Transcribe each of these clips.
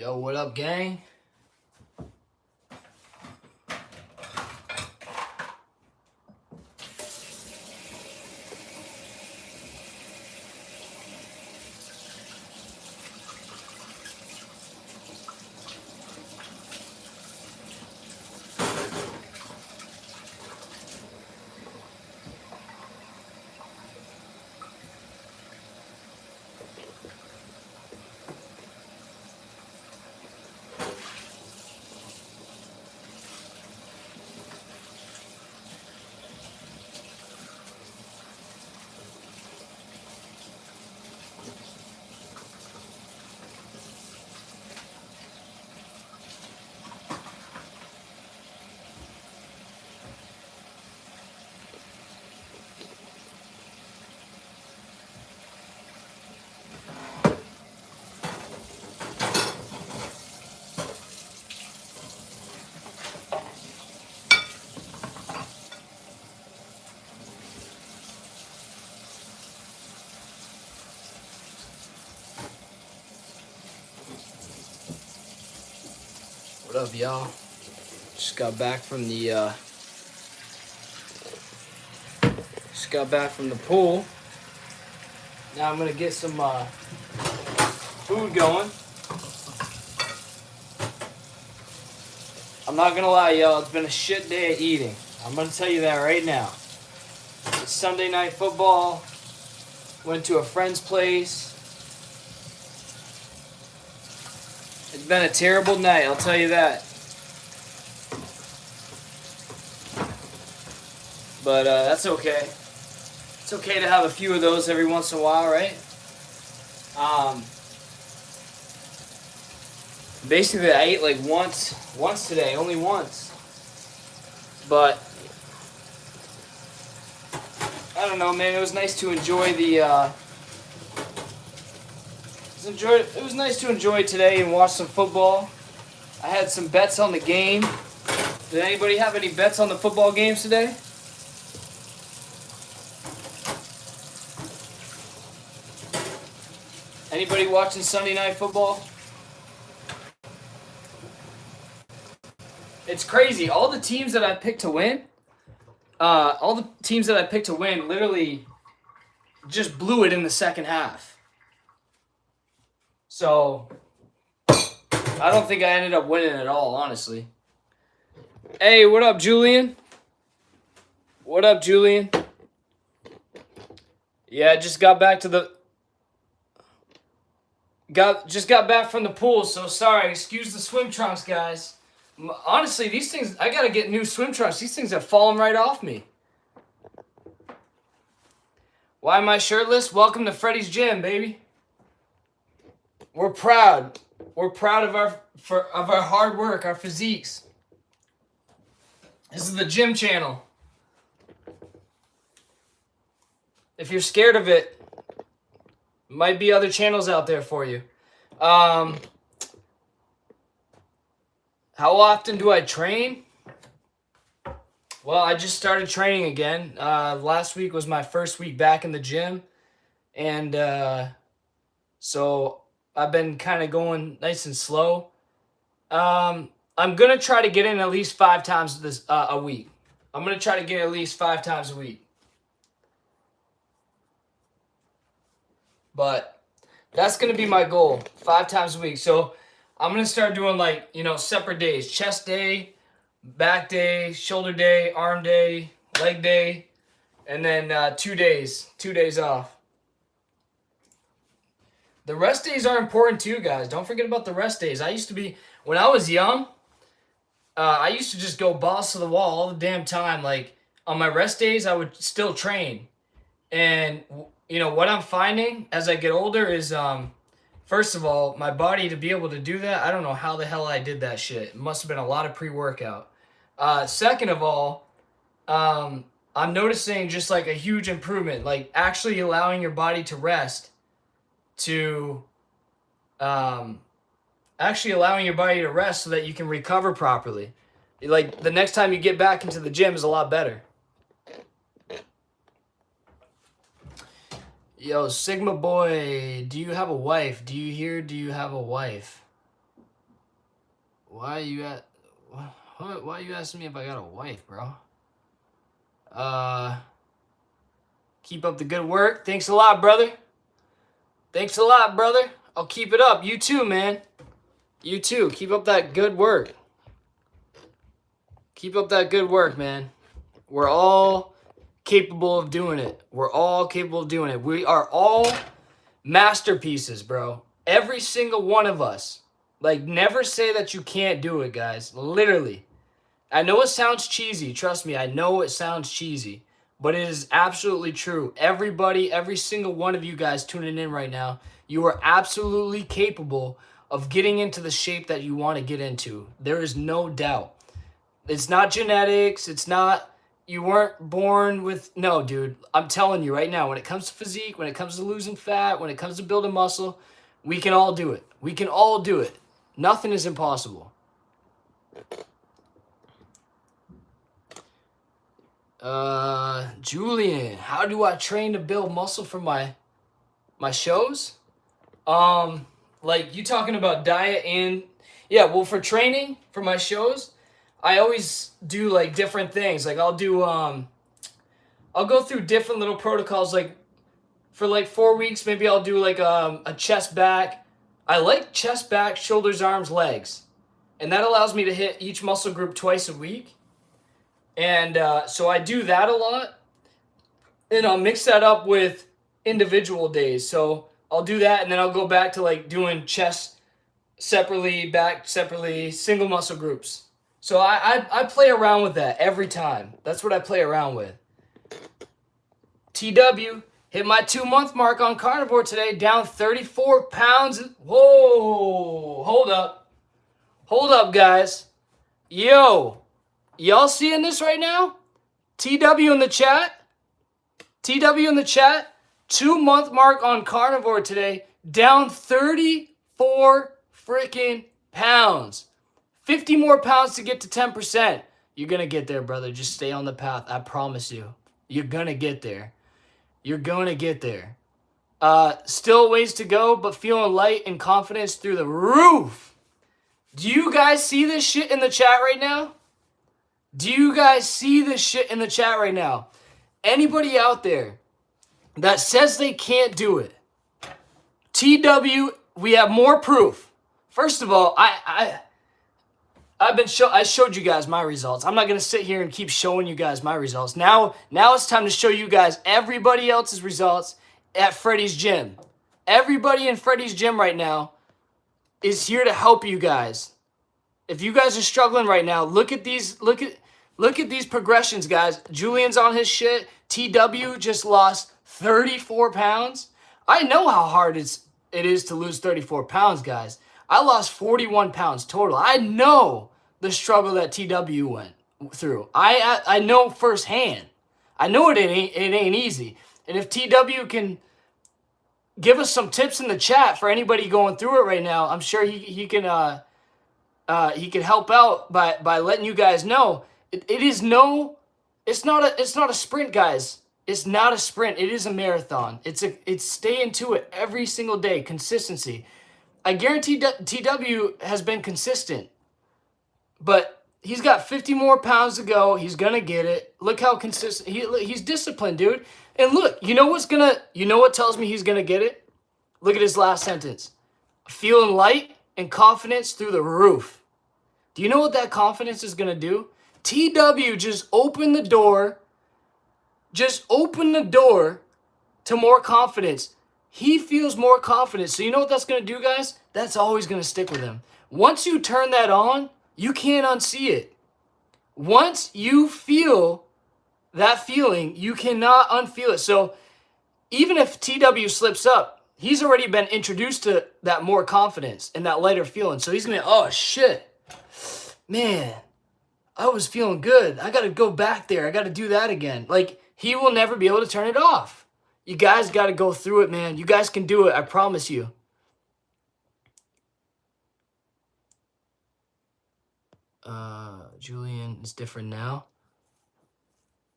Yo, what up, gang? What up, y'all? Just got back from the pool. Now I'm gonna get some food going. I'm not gonna lie, y'all. It's been a shit day of eating. I'm gonna tell you that right now. It's Sunday night football. Went to a friend's place. It's been a terrible night, I'll tell you that. But that's okay. It's okay to have a few of those every once in a while, right? Basically, I ate like once today, only once. But I don't know, man. It was nice to enjoy the. It was nice to enjoy today and watch some football. I had some bets on the game. Did anybody have any bets on the football games today? Anybody watching Sunday Night Football? It's crazy. All the teams that I picked to win, literally just blew it in the second half. So, I don't think I ended up winning at all, honestly. Hey, what up, Julian? What up, Julian? Yeah, I just got back to the... Just got back from the pool, so sorry. Excuse the swim trunks, guys. Honestly, these things... I gotta get new swim trunks. These things have fallen right off me. Why am I shirtless? Welcome to Freddy's Gym, baby. We're proud. We're proud of our hard work, our physiques. This is the gym channel. If you're scared of it, might be other channels out there for you. How often do I train? Well, I just started training again. Last week was my first week back in the gym. And so I've been kind of going nice and slow. I'm going to try to get in at least 5 times a week. I'm going to try to get at least 5 times a week. But that's going to be my goal, 5 times a week. So I'm going to start doing separate days. Chest day, back day, shoulder day, arm day, leg day, and then 2 days off. The rest days are important too, guys. Don't forget about the rest days. When I was young, I used to just go balls to the wall all the damn time. Like, on my rest days, I would still train. And, what I'm finding as I get older is, first of all, my body to be able to do that, I don't know how the hell I did that shit. It must have been a lot of pre-workout. Second of all, I'm noticing just like a huge improvement, like actually allowing your body to rest. Actually allowing your body to rest so that you can recover properly. Like, the next time you get back into the gym is a lot better. Yo, Sigma Boy, do you have a wife? Do you have a wife? Why you at? Why you asking me if I got a wife, bro? Keep up the good work. Thanks a lot, brother. Thanks a lot, brother. I'll keep it up. You too, man. You too. Keep up that good work. Keep up that good work, man. We're all capable of doing it. We're all capable of doing it. We are all masterpieces, bro. Every single one of us. Like, never say that you can't do it, guys. Literally. I know it sounds cheesy. Trust me, I know it sounds cheesy. But it is absolutely true. Everybody, every single one of you guys tuning in right now, you are absolutely capable of getting into the shape that you want to get into. There is no doubt. It's not genetics. It's not, you weren't born with, no, dude. I'm telling you right now, when it comes to physique, when it comes to losing fat, when it comes to building muscle, we can all do it. We can all do it. Nothing is impossible. Julian, how do I train to build muscle for my shows? Like, you talking about diet and, yeah, well, for training for my shows, I always do like different things. Like, I'll go through different little protocols. Like, for like 4 weeks, maybe I'll do like a chest back. I like chest back, shoulders, arms, legs, and that allows me to hit each muscle group twice a week. And so I do that a lot, and I'll mix that up with individual days. So I'll do that, and then I'll go back to like doing chest separately, back separately, single muscle groups. So I play around with that every time. That's what I play around with. TW, hit my 2-month mark on carnivore today, down 34 pounds. Whoa, hold up. Hold up, guys. Yo. Y'all seeing this right now? TW in the chat. TW in the chat. 2-month mark on carnivore today. Down 34 freaking pounds. 50 more pounds to get to 10%. You're going to get there, brother. Just stay on the path. I promise you. You're going to get there. You're going to get there. Still ways to go, but feeling light and confidence through the roof. Do you guys see this shit in the chat right now? Do you guys see this shit in the chat right now? Anybody out there that says they can't do it, TW, we have more proof. First of all, I showed you guys my results. I'm not gonna sit here and keep showing you guys my results. Now it's time to show you guys everybody else's results at Freddy's gym. Everybody in Freddy's gym right now is here to help you guys. If you guys are struggling right now, look at these progressions, guys. Julian's on his shit. TW just lost 34 pounds. I know how hard it is to lose 34 pounds, guys. I lost 41 pounds total. I know the struggle that TW went through. I know firsthand. I know it ain't easy. And if TW can give us some tips in the chat for anybody going through it right now, I'm sure he can help out by letting you guys know. It's not a sprint, guys. It's not a sprint. It is a marathon. It's staying to it every single day. Consistency. I guarantee TW has been consistent, but he's got 50 more pounds to go. He's gonna get it. Look how consistent he's disciplined, dude. And look, you know what tells me he's gonna get it? Look at his last sentence. Feeling light and confidence through the roof. Do you know what that confidence is gonna do? TW just opened the door. Just open the door to more confidence. He feels more confident. So you know what that's going to do, guys? That's always going to stick with him. Once you turn that on, you can't unsee it. Once you feel that feeling, you cannot unfeel it. So even if TW slips up, he's already been introduced to that more confidence and that lighter feeling. So he's going to, oh, shit. Man, I was feeling good. I got to go back there. I got to do that again. Like, he will never be able to turn it off. You guys got to go through it, man. You guys can do it. I promise you. Julian is different now.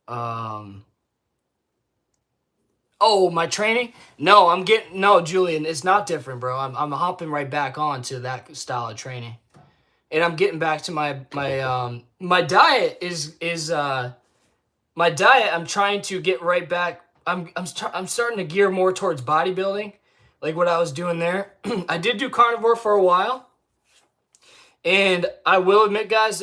Oh, my training? No, Julian, it's not different, bro. I'm hopping right back on to that style of training. and I'm getting back to my diet my diet. I'm trying to get right back. I'm starting to gear more towards bodybuilding, like what I was doing there. I did do carnivore for a while, and I will admit, guys,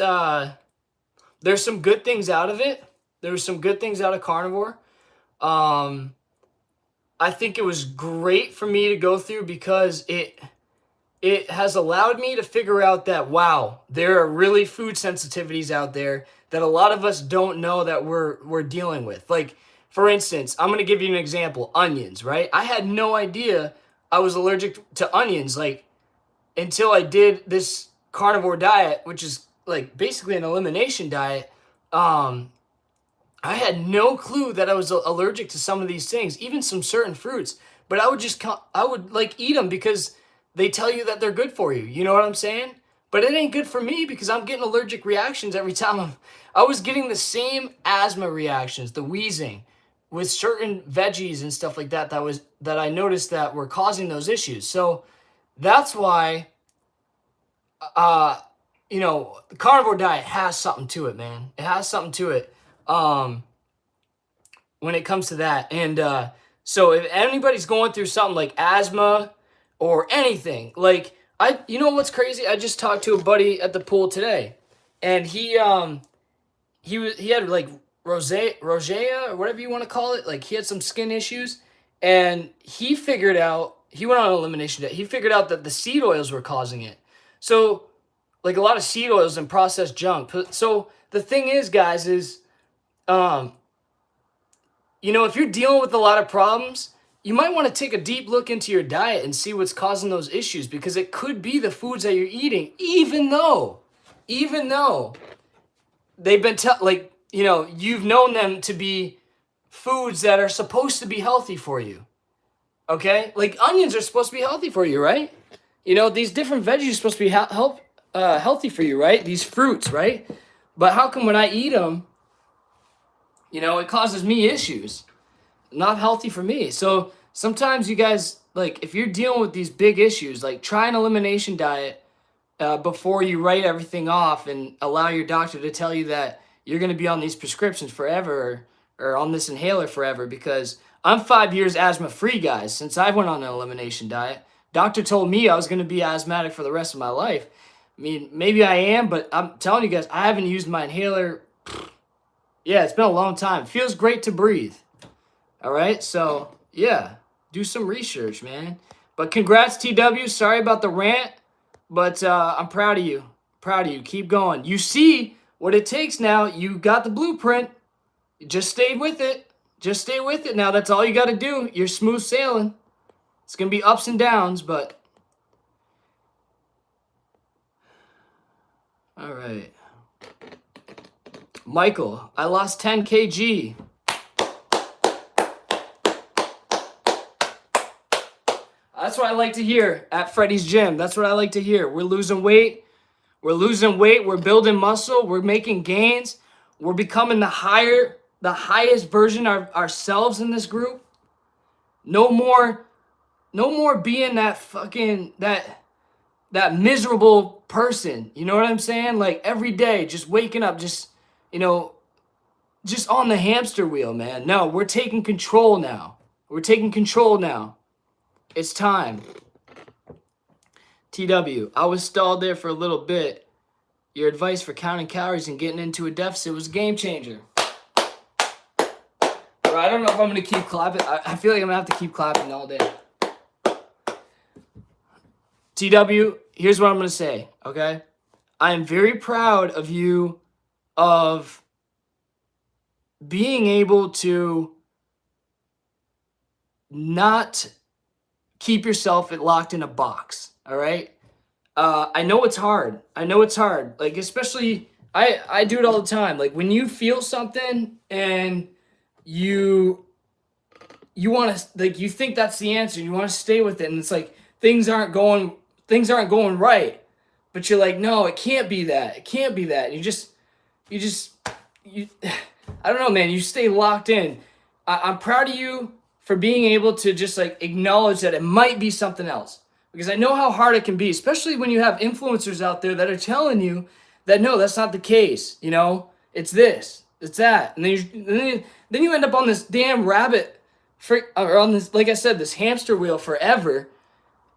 there's some good things out of it. There's some good things out of carnivore. I think it was great for me to go through because it has allowed me to figure out that, wow, there are really food sensitivities out there that a lot of us don't know that we're dealing with. Like, for instance, I'm going to give you an example, onions, right? I had no idea I was allergic to onions, like, until I did this carnivore diet, which is like basically an elimination diet. I had no clue that I was allergic to some of these things, even some certain fruits. But I would like eat them because they tell you that they're good for you. You know what I'm saying? But it ain't good for me because I'm getting allergic reactions every time I was getting the same asthma reactions, the wheezing with certain veggies and stuff like that that I noticed that were causing those issues. So that's why the carnivore diet has something to it, man. It has something to it. When it comes to that. And so if anybody's going through something like asthma or anything, like you know what's crazy? I just talked to a buddy at the pool today, and he had like rosacea or whatever you want to call it. Like he had some skin issues, and he went on an elimination diet. He figured out that the seed oils were causing it. So like a lot of seed oils and processed junk. So the thing is, guys, is if you're dealing with a lot of problems, you might want to take a deep look into your diet and see what's causing those issues, because it could be the foods that you're eating, even though they've been you've known them to be foods that are supposed to be healthy for you. Okay? Like onions are supposed to be healthy for you, right? These different veggies are supposed to be healthy for you, right? These fruits, right? But how come when I eat them, it causes me issues? Not healthy for me. So sometimes you guys, like, if you're dealing with these big issues, like try an elimination diet before you write everything off and allow your doctor to tell you that you're going to be on these prescriptions forever or on this inhaler forever, because I'm 5 years asthma free, guys, since I went on an elimination diet. Doctor told me I was going to be asthmatic for the rest of my life. I mean, maybe I am, but I'm telling you guys, I haven't used my inhaler. Yeah, it's been a long time. It feels great to breathe. All right, so yeah, do some research, man. But congrats, TW. Sorry about the rant, but I'm proud of you. Proud of you. Keep going. You see what it takes now. You got the blueprint. Just stay with it. Just stay with it now. That's all you got to do. You're smooth sailing. It's going to be ups and downs, but all right. Michael, I lost 10 kg. That's what I like to hear at Freddy's gym. That's what I like to hear. We're losing weight. We're building muscle. We're making gains. We're becoming the highest version of ourselves in this group. No more being that miserable person. You know what I'm saying? Like every day, just waking up, just on the hamster wheel, man. No, we're taking control now. It's time. TW, I was stalled there for a little bit. Your advice for counting calories and getting into a deficit was a game changer. Bro, I don't know if I'm going to keep clapping. I feel like I'm going to have to keep clapping all day. TW, here's what I'm going to say, okay? I am very proud of you of being able to not keep yourself locked in a box, all right? I know it's hard. Like, especially, I do it all the time. Like, when you feel something and you want to, like, you think that's the answer, you want to stay with it, and it's like, things aren't going right, but you're like, no, it can't be that. And you I don't know, man, you stay locked in. I'm proud of you for being able to just like acknowledge that it might be something else. because I know how hard it can be, especially when you have influencers out there that are telling you that no, that's not the case. You know, it's this, it's that, and then you end up on this damn rabbit, or on this, like I said, this hamster wheel forever.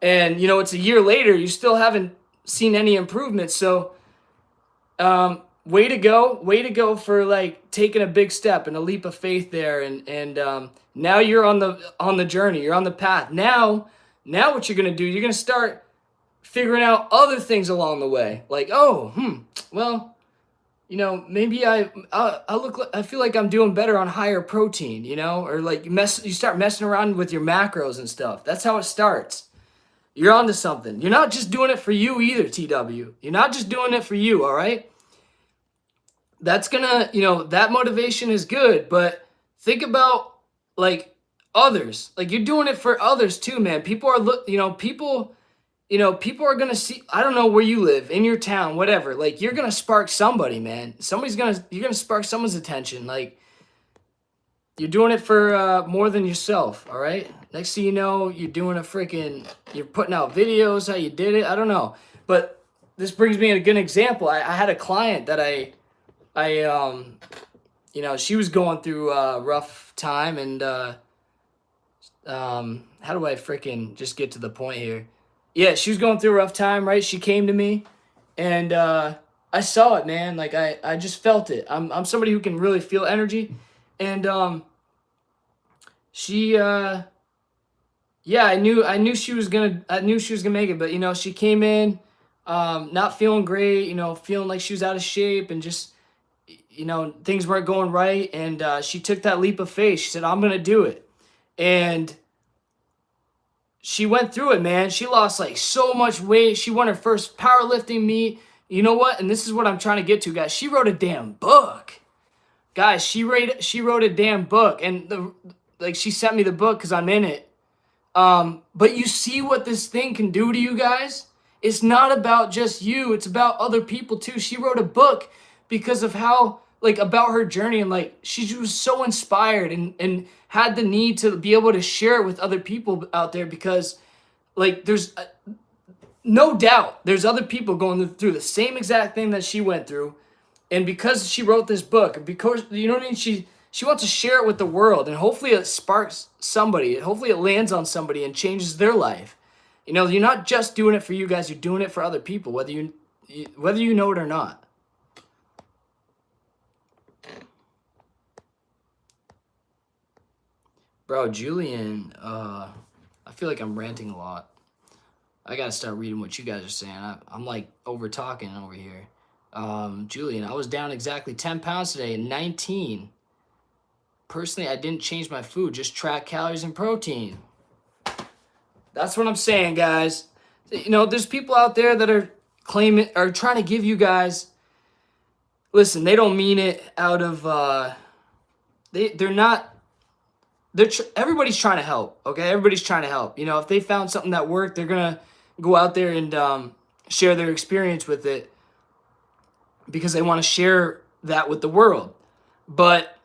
And you know, it's a year later, you still haven't seen any improvement. So, way to go for like taking a big step and a leap of faith there. And now you're on the journey, you're on the path. Now what you're gonna do? You're gonna start figuring out other things along the way. Like, oh, well, you know, maybe I feel like I'm doing better on higher protein, you know, or like you start messing around with your macros and stuff. That's how it starts. You're onto something. You're not just doing it for you either, TW. You're not just doing it for you, all right? That's gonna, you know, that motivation is good, but think about like others. Like you're doing it for others too, man. People are people are gonna see. I don't know where you live, in your town, whatever. Like you're gonna spark somebody, man. You're gonna spark someone's attention. Like you're doing it for more than yourself, all right? Next thing you know, you're putting out videos, how you did it. I don't know. But this brings me a good example. I had a client that you know, she was going through a rough time. And how do I just get to the point here? Yeah, she was going through a rough time, right? She came to me, and I saw it, man. Like I just felt it. I'm somebody who can really feel energy. And she yeah, I knew she was gonna make it. But you know, she came in not feeling great, you know, feeling like she was out of shape, and just, you know, things weren't going right. And she took that leap of faith. She said, I'm gonna do it. And she went through it, man. She lost like so much weight. She won her first powerlifting meet. You know what? And this is what I'm trying to get to, guys. She wrote a damn book. Guys, she wrote a damn book. And she sent me the book because I'm in it. But you see what this thing can do to you guys? It's not about just you. It's about other people too. She wrote a book because of how, like, about her journey. And like, she was so inspired and had the need to be able to share it with other people out there, because like there's no doubt there's other people going through the same exact thing that she went through. And because she wrote this book, because, you know what I mean, she wants to share it with the world, and hopefully it sparks somebody. Hopefully it lands on somebody and changes their life. You know, you're not just doing it for you guys, you're doing it for other people, whether you know it or not. Bro, Julian, I feel like I'm ranting a lot. I gotta start reading what you guys are saying. I'm like over talking over here. Julian, I was down exactly 10 pounds today, 19. Personally, I didn't change my food, just track calories and protein. That's what I'm saying, guys. You know, there's people out there that are trying to give you guys, listen, they don't mean it out of, everybody's trying to help, okay? Everybody's trying to help. You know, if they found something that worked, they're going to go out there and share their experience with it, because they want to share that with the world. But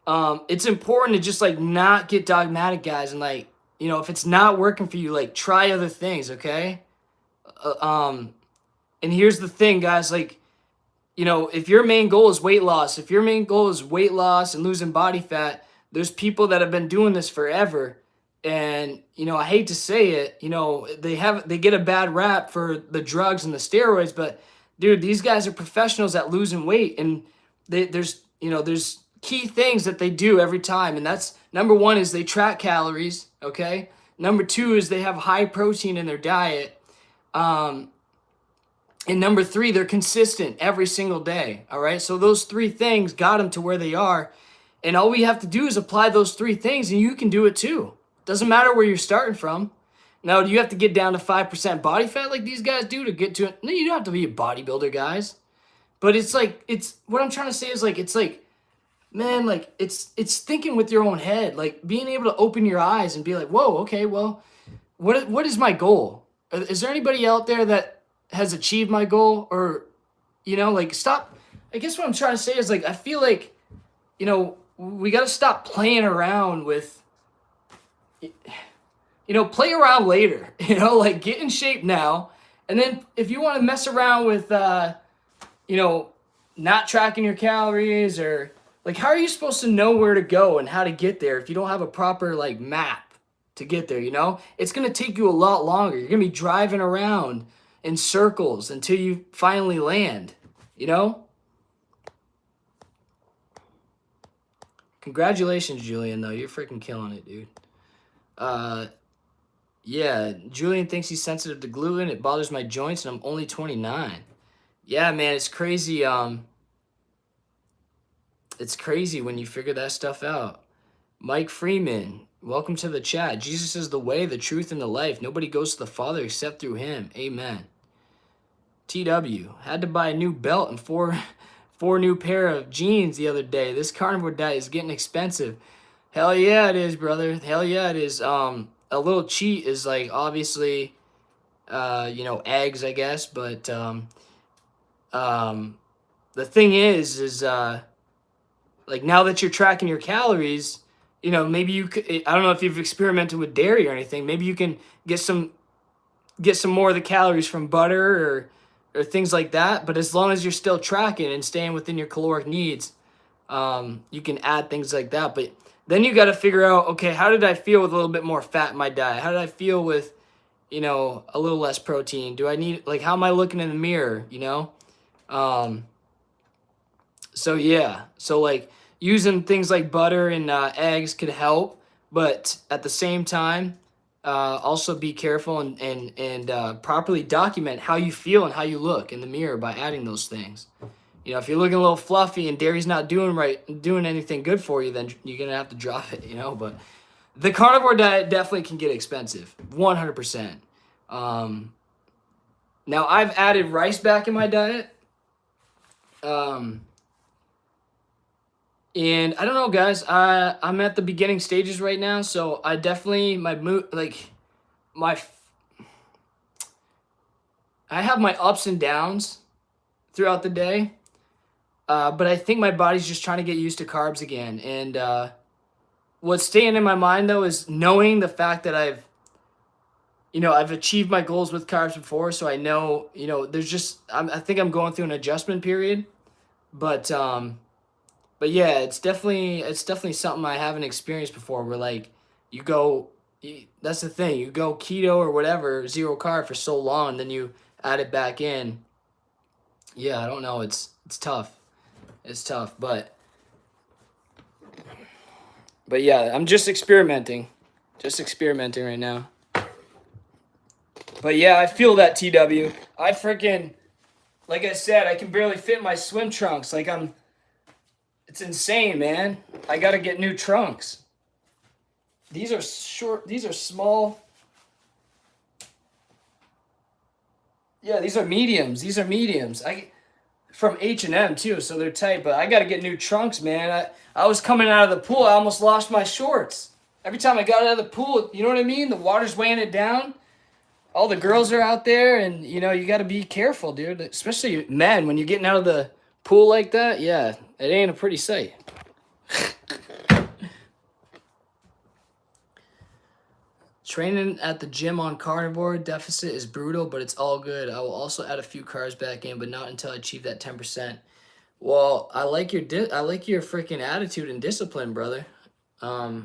it's important to just like not get dogmatic, guys, and like, you know, if it's not working for you, like try other things, okay? And here's the thing, guys, like, you know, if your main goal is weight loss, and losing body fat, there's people that have been doing this forever. And, you know, I hate to say it, you know, they get a bad rap for the drugs and the steroids, but dude, these guys are professionals at losing weight. And there's key things that they do every time. And that's, number one is they track calories. Okay. Number two is they have high protein in their diet. And number three, they're consistent every single day. All right. So those three things got them to where they are. And all we have to do is apply those three things, and you can do it too. Doesn't matter where you're starting from. Now, do you have to get down to 5% body fat like these guys do to get to it? No, you don't have to be a bodybuilder, guys. But it's what I'm trying to say is like, it's like, man, like it's thinking with your own head, like being able to open your eyes and be like, whoa, okay, well, what is my goal? Is there anybody out there that has achieved my goal? Or, you know, like, stop. I guess what I'm trying to say is like, I feel like, you know, we got to stop playing around with play around later. Like get in shape now, and then if you want to mess around with, not tracking your calories, or like, how are you supposed to know where to go and how to get there if you don't have a proper like map to get there? It's gonna take you a lot longer. You're gonna be driving around in circles until you finally land. You know. Congratulations, Julian, though. You're freaking killing it, dude. Yeah, Julian thinks he's sensitive to gluten. It bothers my joints, and I'm only 29. Yeah, man, it's crazy. It's crazy when you figure that stuff out. Mike Freeman, welcome to the chat. Jesus is the way, the truth, and the life. Nobody goes to the Father except through him. Amen. TW, had to buy a new belt and four new pair of jeans the other day. This carnivore diet is getting expensive. Hell yeah, it is, brother. Hell yeah, it is. A little cheat is like obviously, eggs, I guess. But the thing is like now that you're tracking your calories, maybe you could. I don't know if you've experimented with dairy or anything. Maybe you can get some more of the calories from butter or things like that. But as long as you're still tracking and staying within your caloric needs, you can add things like that. But then you got to figure out, okay, how did I feel with a little bit more fat in my diet? How did I feel with, a little less protein? Do I need, like, how am I looking in the mirror, So yeah, so like using things like butter and eggs could help, but at the same time, also be careful and properly document how you feel and how you look in the mirror by adding those things. If you're looking a little fluffy and dairy's not doing anything good for you, then you're gonna have to drop it. But the carnivore diet definitely can get expensive, 100%. Now I've added rice back in my diet. And I don't know, guys. I'm at the beginning stages right now, so I definitely I have my ups and downs throughout the day, but I think my body's just trying to get used to carbs again. And what's staying in my mind though is knowing the fact that I've achieved my goals with carbs before, so I know I think I'm going through an adjustment period, but yeah, it's definitely something I haven't experienced before. Where like that's the thing. You go keto or whatever, zero carb for so long, and then you add it back in. Yeah, I don't know. It's tough. It's tough, but yeah, I'm just experimenting right now. But yeah, I feel that, TW. I freaking, like I said, I can barely fit in my swim trunks. Like it's insane, man. I gotta get new trunks. These are short. These are small. Yeah, these are mediums. From H&M too, so they're tight. But I gotta get new trunks, man. I was coming out of the pool. I almost lost my shorts. Every time I got out of the pool, you know what I mean? The water's weighing it down. All the girls are out there, and you gotta be careful, dude. Especially men, when you're getting out of the pool like that. Yeah, it ain't a pretty sight. Training at the gym on carnivore deficit is brutal, but it's all good. I will also add a few carbs back in, but not until I achieve that 10%. Well, I like your freaking attitude and discipline, brother. I'll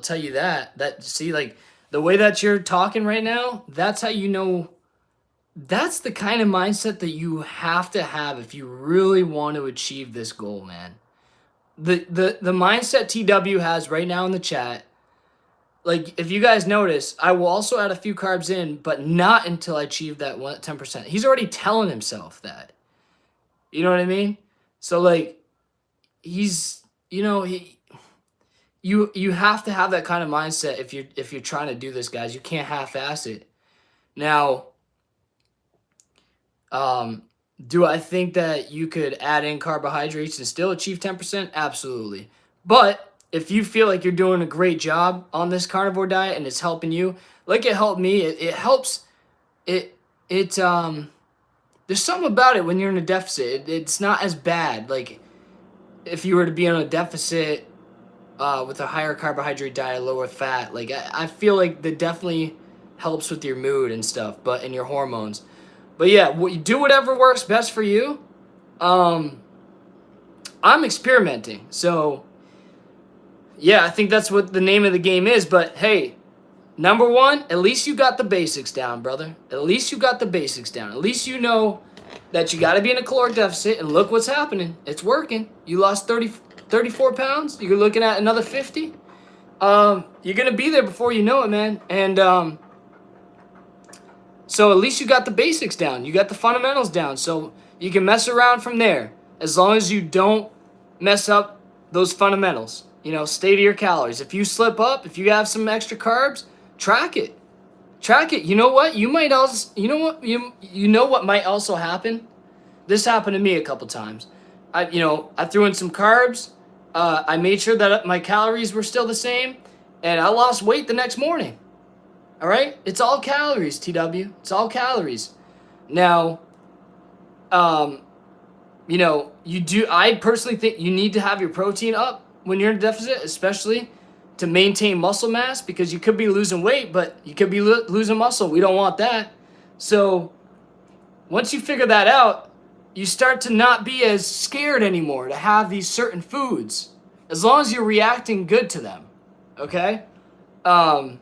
tell you that. See, like the way that you're talking right now, that's how you know. That's the kind of mindset that you have to have if you really want to achieve this goal, man. The mindset TW has right now in the chat, like if you guys notice, I will also add a few carbs in, but not until I achieve that 10%. He's already telling himself that. You know what I mean? So like he's, you have to have that kind of mindset if you're trying to do this, guys. You can't half-ass it. Now, do I think that you could add in carbohydrates and still achieve 10%? Absolutely. But if you feel like you're doing a great job on this carnivore diet and it's helping you, like it helped me, it helps. There's something about it when you're in a deficit. It's not as bad. Like if you were to be on a deficit, with a higher carbohydrate diet, lower fat. Like I feel like that definitely helps with your mood and stuff, but and your hormones. But yeah, you do whatever works best for you. Um, I'm experimenting, so yeah, I think that's what the name of the game is. But hey, number one, at least you got the basics down, brother. At least you got the basics down. At least you know that you got to be in a caloric deficit, and look what's happening. It's working. You lost 34 pounds. You're looking at another 50. You're going to be there before you know it, man. And so at least you got the basics down. You got the fundamentals down. So you can mess around from there as long as you don't mess up those fundamentals. You know, stay to your calories. If you slip up, if you have some extra carbs, track it. Track it. You know what? You might also, you know what might also happen? This happened to me a couple times. I threw in some carbs. I made sure that my calories were still the same, and I lost weight the next morning. All right? It's all calories, TW. It's all calories. Now, I personally think you need to have your protein up when you're in a deficit, especially to maintain muscle mass, because you could be losing weight, but you could be losing muscle. We don't want that. So once you figure that out, you start to not be as scared anymore to have these certain foods, as long as you're reacting good to them. Okay? But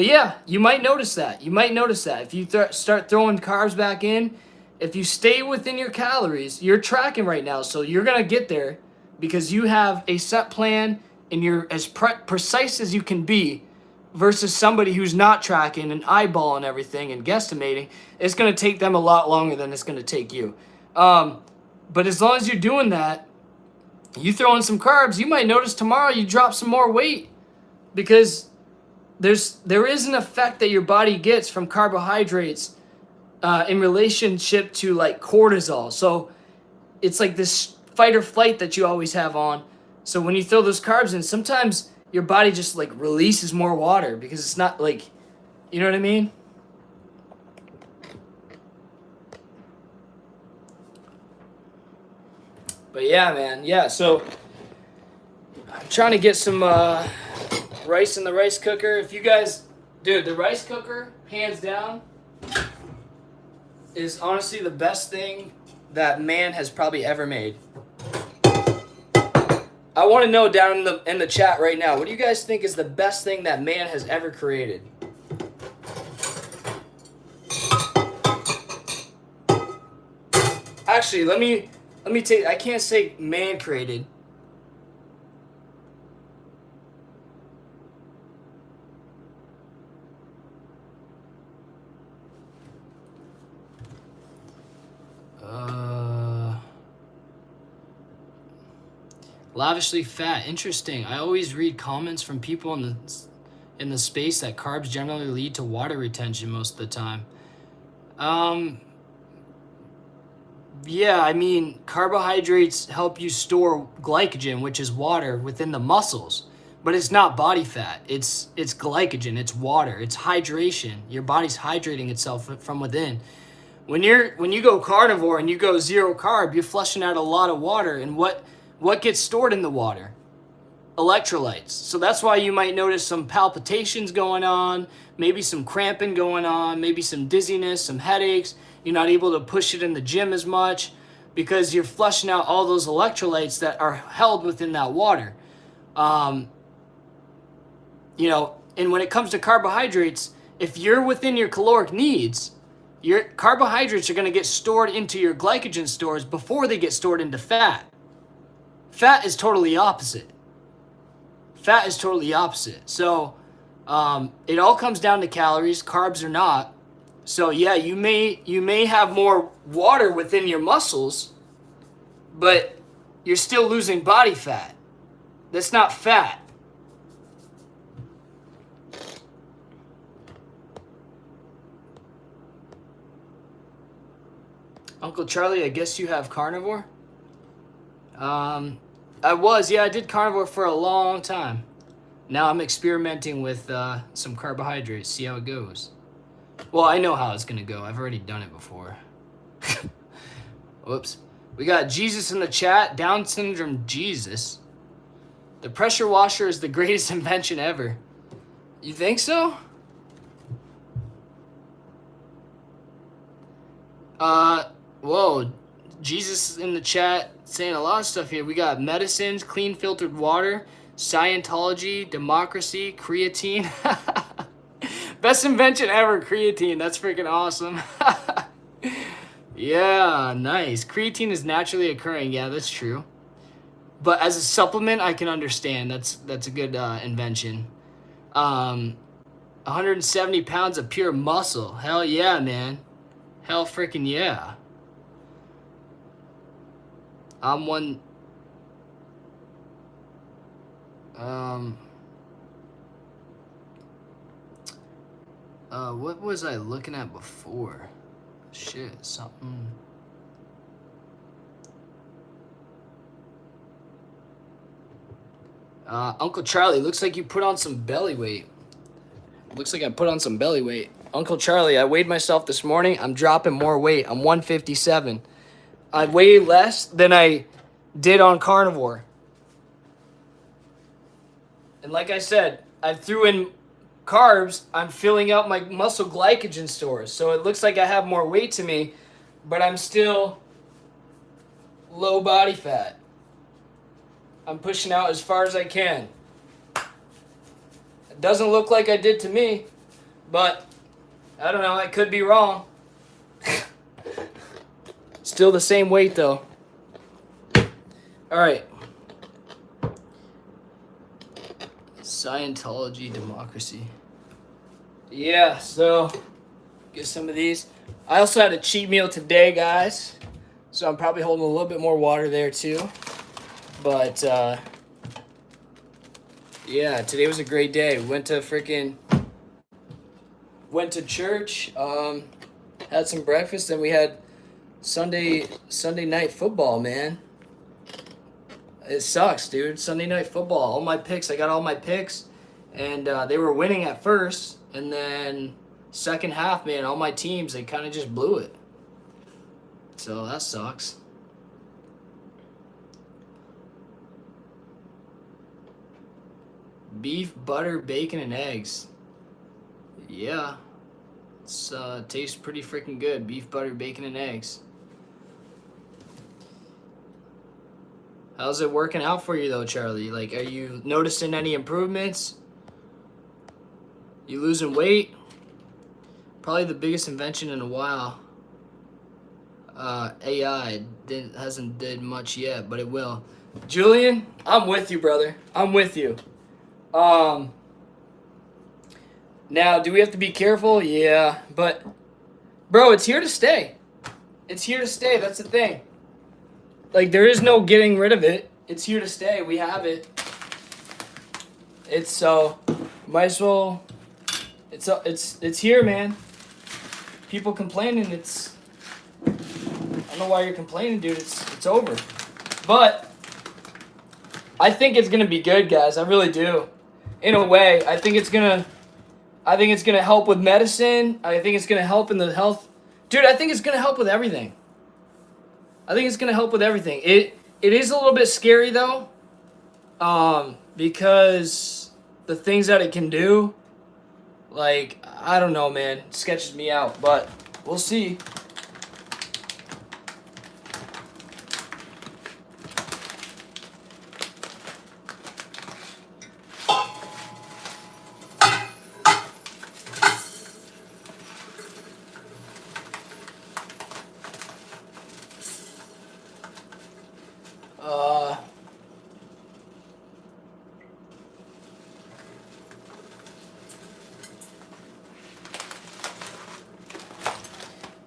yeah, you might notice that. If you start throwing carbs back in, if you stay within your calories, you're tracking right now, so you're going to get there because you have a set plan and you're as precise as you can be, versus somebody who's not tracking and eyeballing everything and guesstimating. It's going to take them a lot longer than it's going to take you. But as long as you're doing that, you throw in some carbs, you might notice tomorrow you drop some more weight, because there is an effect that your body gets from carbohydrates in relationship to like cortisol. So it's like this fight or flight that you always have on. So when you throw those carbs in, sometimes your body just like releases more water because it's not like, you know what I mean? But yeah, man. Yeah, so I'm trying to get some rice in the rice cooker. If you guys, dude, the rice cooker, hands down, is honestly the best thing that man has probably ever made. I want to know down in the chat right now, what do you guys think is the best thing that man has ever created? Actually, let me take, I can't say man created. Lavishly fat. Interesting. I always read comments from people in the space that carbs generally lead to water retention most of the time. Yeah, I mean, carbohydrates help you store glycogen, which is water, within the muscles. But it's not body fat. It's glycogen. It's water. It's hydration. Your body's hydrating itself from within. When you go carnivore and you go zero carb, you're flushing out a lot of water. And what gets stored in the water? Electrolytes. So that's why you might notice some palpitations going on, maybe some cramping going on, maybe some dizziness, some headaches. You're not able to push it in the gym as much because you're flushing out all those electrolytes that are held within that water. And when it comes to carbohydrates, if you're within your caloric needs, your carbohydrates are going to get stored into your glycogen stores before they get stored into fat. Fat is totally opposite. So it all comes down to calories. Carbs are not. So yeah, you may have more water within your muscles, but you're still losing body fat. That's not fat. Uncle Charlie, I guess you have carnivore? I did carnivore for a long time. Now I'm experimenting with some carbohydrates, see how it goes. Well, I know how it's gonna go. I've already done it before. Whoops. We got Jesus in the chat, Down syndrome Jesus. The pressure washer is the greatest invention ever. You think so? Whoa. Jesus in the chat saying a lot of stuff here. We got medicines, clean filtered water, Scientology, democracy, creatine. Best invention ever, creatine. That's freaking awesome. Yeah, nice. Creatine is naturally occurring. Yeah, that's true. But as a supplement, I can understand. That's a good invention. 170 pounds of pure muscle. Hell yeah, man. Hell freaking yeah. I'm one. What was I looking at before? Shit, something. Uncle Charlie, looks like you put on some belly weight. Looks like I put on some belly weight. Uncle Charlie, I weighed myself this morning. I'm dropping more weight. I'm 157. I weigh less than I did on carnivore. And like I said, I threw in carbs. I'm filling out my muscle glycogen stores. So it looks like I have more weight to me, but I'm still low body fat. I'm pushing out as far as I can. It doesn't look like I did to me, but I don't know. I could be wrong. Still the same weight, though. All right. Scientology, democracy. Yeah, so get some of these. I also had a cheat meal today, guys. So I'm probably holding a little bit more water there, too. But, yeah, today was a great day. Went to church, had some breakfast, and we had Sunday night football, man. It sucks, dude. Sunday night football. All my picks, I got all my picks, and they were winning at first, and then second half, man, all my teams, they kind of just blew it. So that sucks. Beef, butter, bacon, and eggs. Yeah. It's tastes pretty freaking good. Beef, butter, bacon, and eggs. How's it working out for you though, Charlie? Like, are you noticing any improvements? You losing weight? Probably the biggest invention in a while. AI hasn't did much yet, but it will. Julian, I'm with you, brother. I'm with you. Now, do we have to be careful? Yeah, but bro, it's here to stay. It's here to stay. That's the thing. Like, there is no getting rid of it. It's here to stay. We have it. It's so might as well. It's here, man. People complaining. I don't know why you're complaining, dude. It's over. But I think it's gonna be good, guys. I really do. In a way, I think it's gonna help with medicine. I think it's gonna help in the health. Dude, I think it's gonna help with everything. It is a little bit scary though, because the things that it can do, like, I don't know, man, it sketches me out, but we'll see.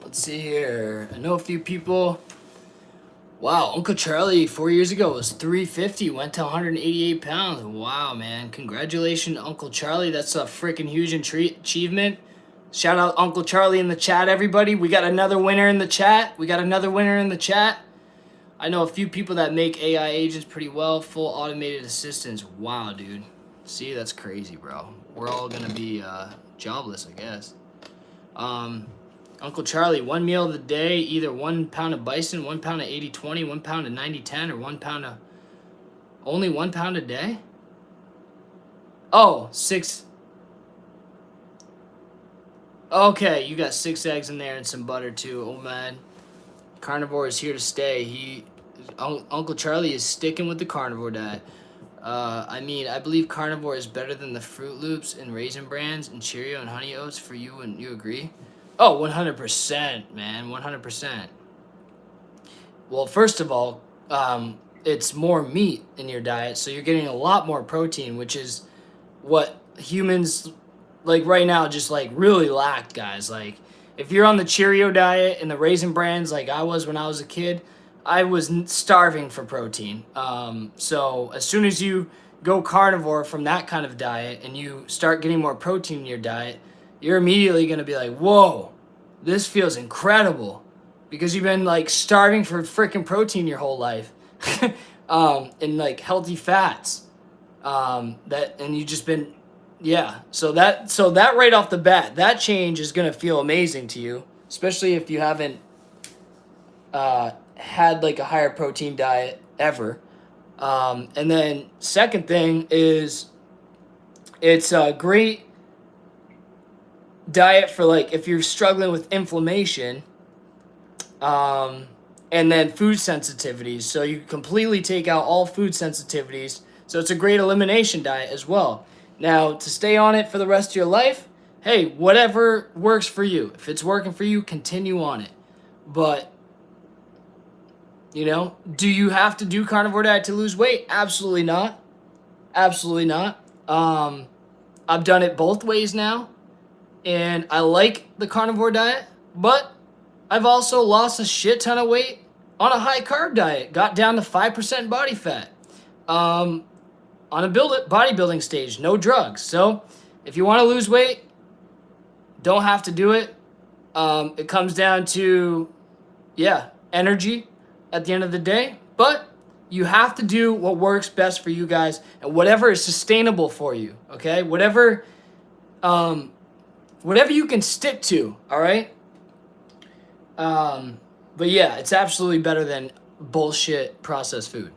Let's see here. I know a few people. Wow, Uncle Charlie 4 years ago was 350, went to 188 pounds. Wow, man. Congratulations, Uncle Charlie. That's a freaking huge achievement. Shout out Uncle Charlie in the chat, everybody. We got another winner in the chat. I know a few people that make AI agents pretty well. Full automated assistants. Wow, dude. See, that's crazy, bro. We're all going to be jobless, I guess. Uncle Charlie, one meal of the day, either 1 pound of bison, 1 pound of 80-20, 1 pound of 90-10, or 1 pound of Only 1 pound a day? Oh, 6. Okay, you got 6 eggs in there and some butter too. Oh man, carnivore is here to stay. Uncle Charlie is sticking with the carnivore diet. I mean, I believe carnivore is better than the Fruit Loops and Raisin Brans and Cheerio and Honey Oats for you, and you agree? Oh, 100%, man, 100%. Well, first of all, it's more meat in your diet, so you're getting a lot more protein, which is what humans like right now just like really lack, guys. Like if you're on the Cheerio diet and the Raisin Brans like I was when I was a kid, I was starving for protein. So as soon as you go carnivore from that kind of diet and you start getting more protein in your diet, you're immediately going to be like, whoa, this feels incredible, because you've been like starving for freaking protein your whole life. And like healthy fats, and you just been, yeah. So that right off the bat, that change is going to feel amazing to you, especially if you haven't, had like a higher protein diet ever. And then second thing is it's a great diet for like if you're struggling with inflammation, and then food sensitivities. So you completely take out all food sensitivities. So it's a great elimination diet as well. Now, to stay on it for the rest of your life, hey, whatever works for you. If it's working for you, continue on it. But do you have to do carnivore diet to lose weight? Absolutely not. Absolutely not. I've done it both ways now, and I like the carnivore diet, but I've also lost a shit ton of weight on a high carb diet. Got down to 5% body fat. On a bodybuilding stage, no drugs. So if you want to lose weight, don't have to do it. It comes down to, energy at the end of the day, but you have to do what works best for you guys and whatever is sustainable for you. Okay, whatever you can stick to. All right. But yeah, it's absolutely better than bullshit processed food.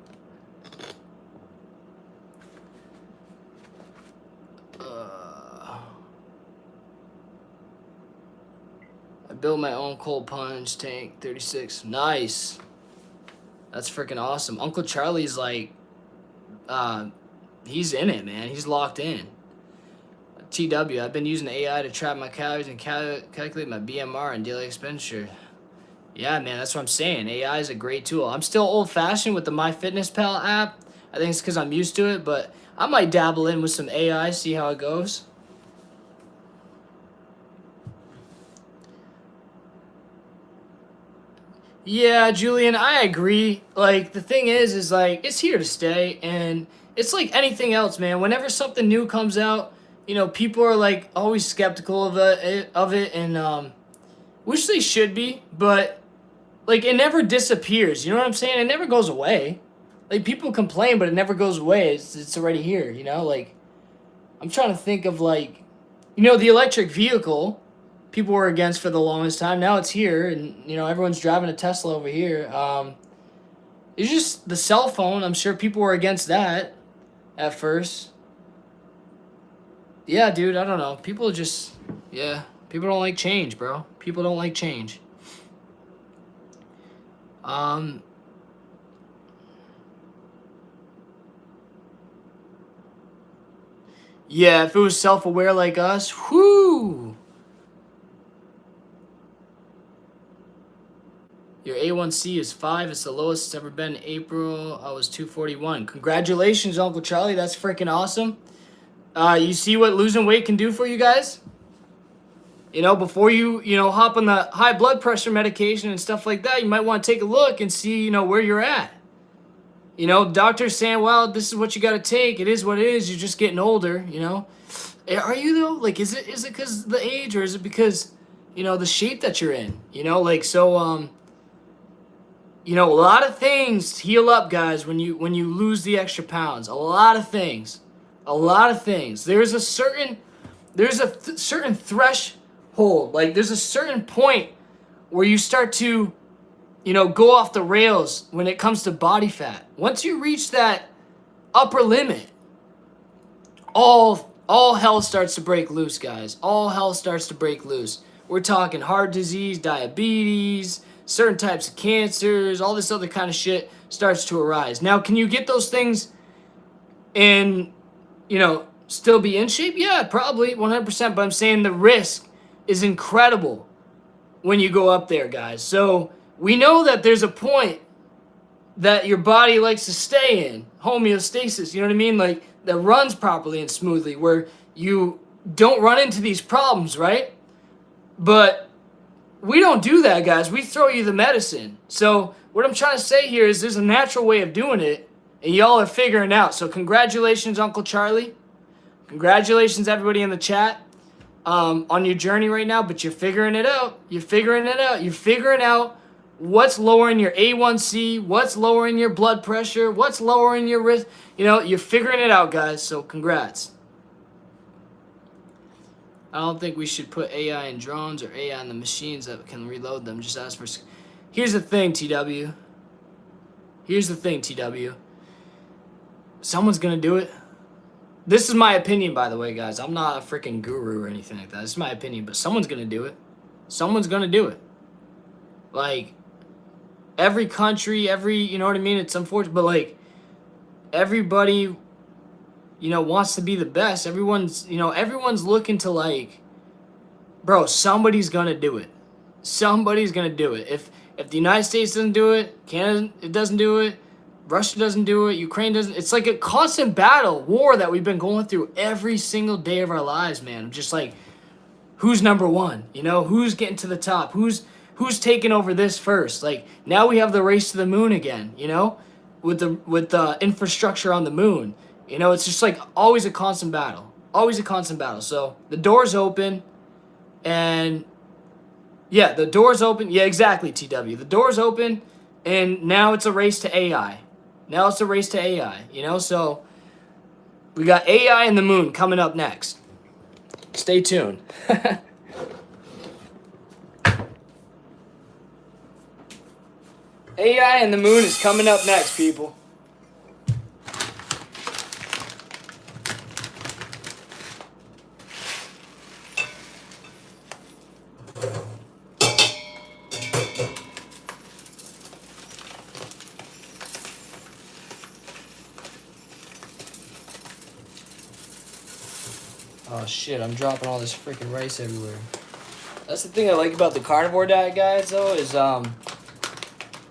I built my own cold punch tank, 36. Nice. That's freaking awesome. Uncle Charlie's like, he's in it, man. He's locked in. TW, I've been using AI to track my calories and calculate my BMR and daily expenditure. Yeah, man, that's what I'm saying. AI is a great tool. I'm still old-fashioned with the MyFitnessPal app. I think it's because I'm used to it, but I might dabble in with some AI, see how it goes. Yeah, Julian, I agree. Like, the thing is like, it's here to stay, and it's like anything else, man. Whenever something new comes out, people are, like, always skeptical of it, and, which they should be, but, like, it never disappears, you know what I'm saying? It never goes away. Like, people complain, but it never goes away. It's already here, Like, I'm trying to think of, like, the electric vehicle people were against for the longest time. Now it's here, and everyone's driving a Tesla over here. It's just the cell phone. I'm sure people were against that at first. Yeah, dude, I don't know. People don't like change, bro. People don't like change. Yeah, if it was self-aware like us, whoo. Your A1C is 5. It's the lowest it's ever been in April. I was 241. Congratulations, Uncle Charlie. That's freaking awesome. You see what losing weight can do for you guys? Before you, hop on the high blood pressure medication and stuff like that, you might want to take a look and see, where you're at. Doctors saying, well, this is what you got to take. It is what it is. You're just getting older, Are you, though? Like, is it because of the age, or is it because, the shape that you're in? A lot of things heal up, guys, when you lose the extra pounds. A lot of things. There's a certain threshold. Like, there's a certain point where you start to, go off the rails when it comes to body fat. Once you reach that upper limit, all hell starts to break loose, guys. All hell starts to break loose. We're talking heart disease, diabetes, certain types of cancers, all this other kind of shit starts to arise. Now, can you get those things and, still be in shape? Yeah, probably 100%. But I'm saying the risk is incredible when you go up there, guys. So we know that there's a point that your body likes to stay in, homeostasis, you know what I mean? Like, that runs properly and smoothly, where you don't run into these problems, right? But we don't do that, guys. We throw you the medicine. So what I'm trying to say here is there's a natural way of doing it, and y'all are figuring it out. So congratulations, Uncle Charlie. Congratulations, everybody in the chat, on your journey right now. But you're figuring it out. You're figuring it out. You're figuring out what's lowering your A1C, what's lowering your blood pressure, what's lowering your risk. You're figuring it out, guys. So congrats. I don't think we should put AI in drones or AI in the machines that can reload them. Just ask for... Here's the thing, TW. Someone's going to do it. This is my opinion, by the way, guys. I'm not a freaking guru or anything like that. This is my opinion, but someone's going to do it. Someone's going to do it. Like, every country, you know what I mean? It's unfortunate, but, like, everybody, wants to be the best. Everyone's looking to, like, bro, somebody's going to do it. Somebody's going to do it. If the United States doesn't do it, Canada it doesn't do it, Russia doesn't do it, Ukraine doesn't. It's like a constant battle, war that we've been going through every single day of our lives, man. Just like, who's number one? Who's getting to the top? Who's taking over this first? Like, now we have the race to the moon again, with the infrastructure on the moon. It's just like always a constant battle. Always a constant battle. So the door's open, and yeah, the door's open. Yeah, exactly, TW. The door's open, and now it's a race to AI. So we got AI and the moon coming up next. Stay tuned. AI and the moon is coming up next, people. Oh shit, I'm dropping all this freaking rice everywhere. That's the thing I like about the carnivore diet, guys, though, is,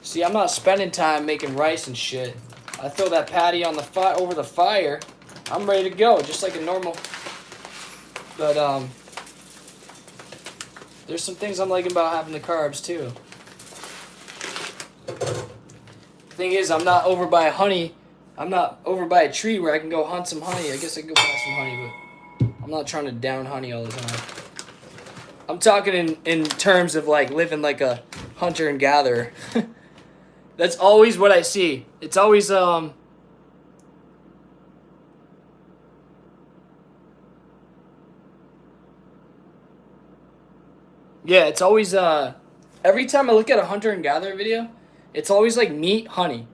see, I'm not spending time making rice and shit. I throw that patty on the over the fire. I'm ready to go, just like a normal. But, there's some things I'm liking about having the carbs, too. Thing is, I'm not over by a tree where I can go hunt some honey. I guess I can go buy some honey, but I'm not trying to down honey all the time. I'm talking in terms of, like, living like a hunter and gatherer. That's always what I see. It's always, yeah, it's always, every time I look at a hunter and gatherer video, it's always like meat, honey.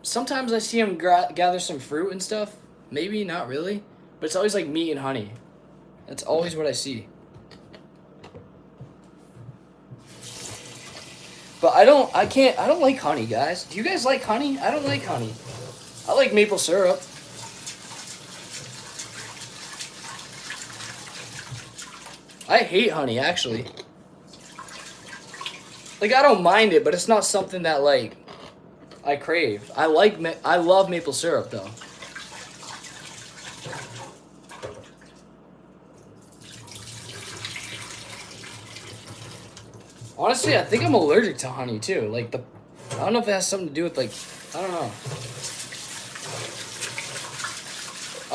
Sometimes I see them gather some fruit and stuff. Maybe, not really. But it's always like meat and honey. That's always what I see. But I don't like honey, guys. Do you guys like honey? I don't like honey. I like maple syrup. I hate honey, actually. Like, I don't mind it, but it's not something that, like, I crave. I love maple syrup, though. Honestly, I think I'm allergic to honey, too. Like, I don't know if it has something to do with, like, I don't know.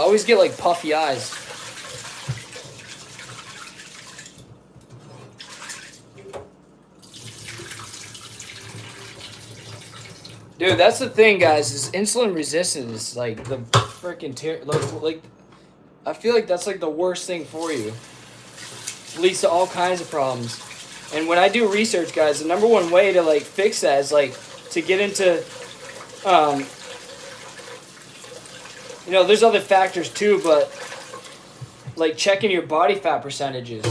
I always get, like, puffy eyes. Dude, that's the thing, guys, is insulin resistance is, like, the freaking like, I feel like that's, like, the worst thing for you. It leads to all kinds of problems. And when I do research, guys, the number one way to, like, fix that is, like, to get into, You know, there's other factors too, but like checking your body fat percentages.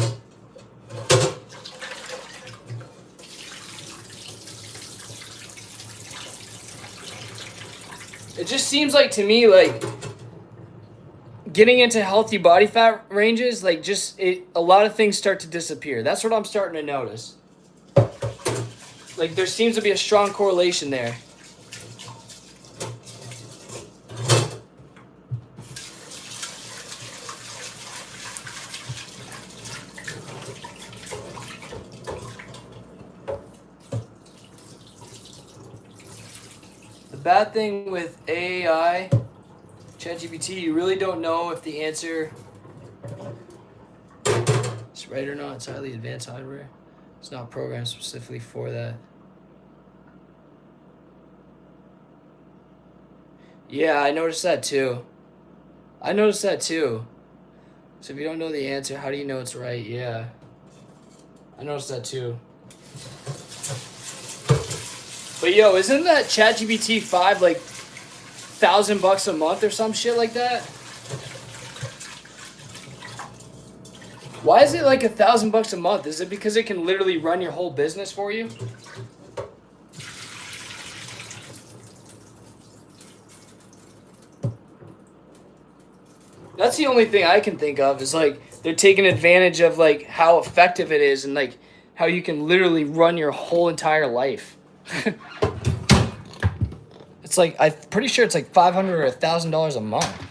It just seems like to me like getting into healthy body fat ranges, like a lot of things start to disappear. That's what I'm starting to notice. Like there seems to be a strong correlation there. The bad thing with AI, ChatGPT, you really don't know if the answer is right or not. It's highly advanced hardware. It's not programmed specifically for that. Yeah, I noticed that too. So if you don't know the answer, how do you know it's right? Yeah. I noticed that too. But yo, isn't that ChatGPT 5 like $1,000 a month or some shit like that? Why is it like $1,000 a month? Is it because it can literally run your whole business for you? That's the only thing I can think of is like they're taking advantage of like how effective it is and like how you can literally run your whole entire life. It's like I'm pretty sure it's like $500 or $1,000 a month.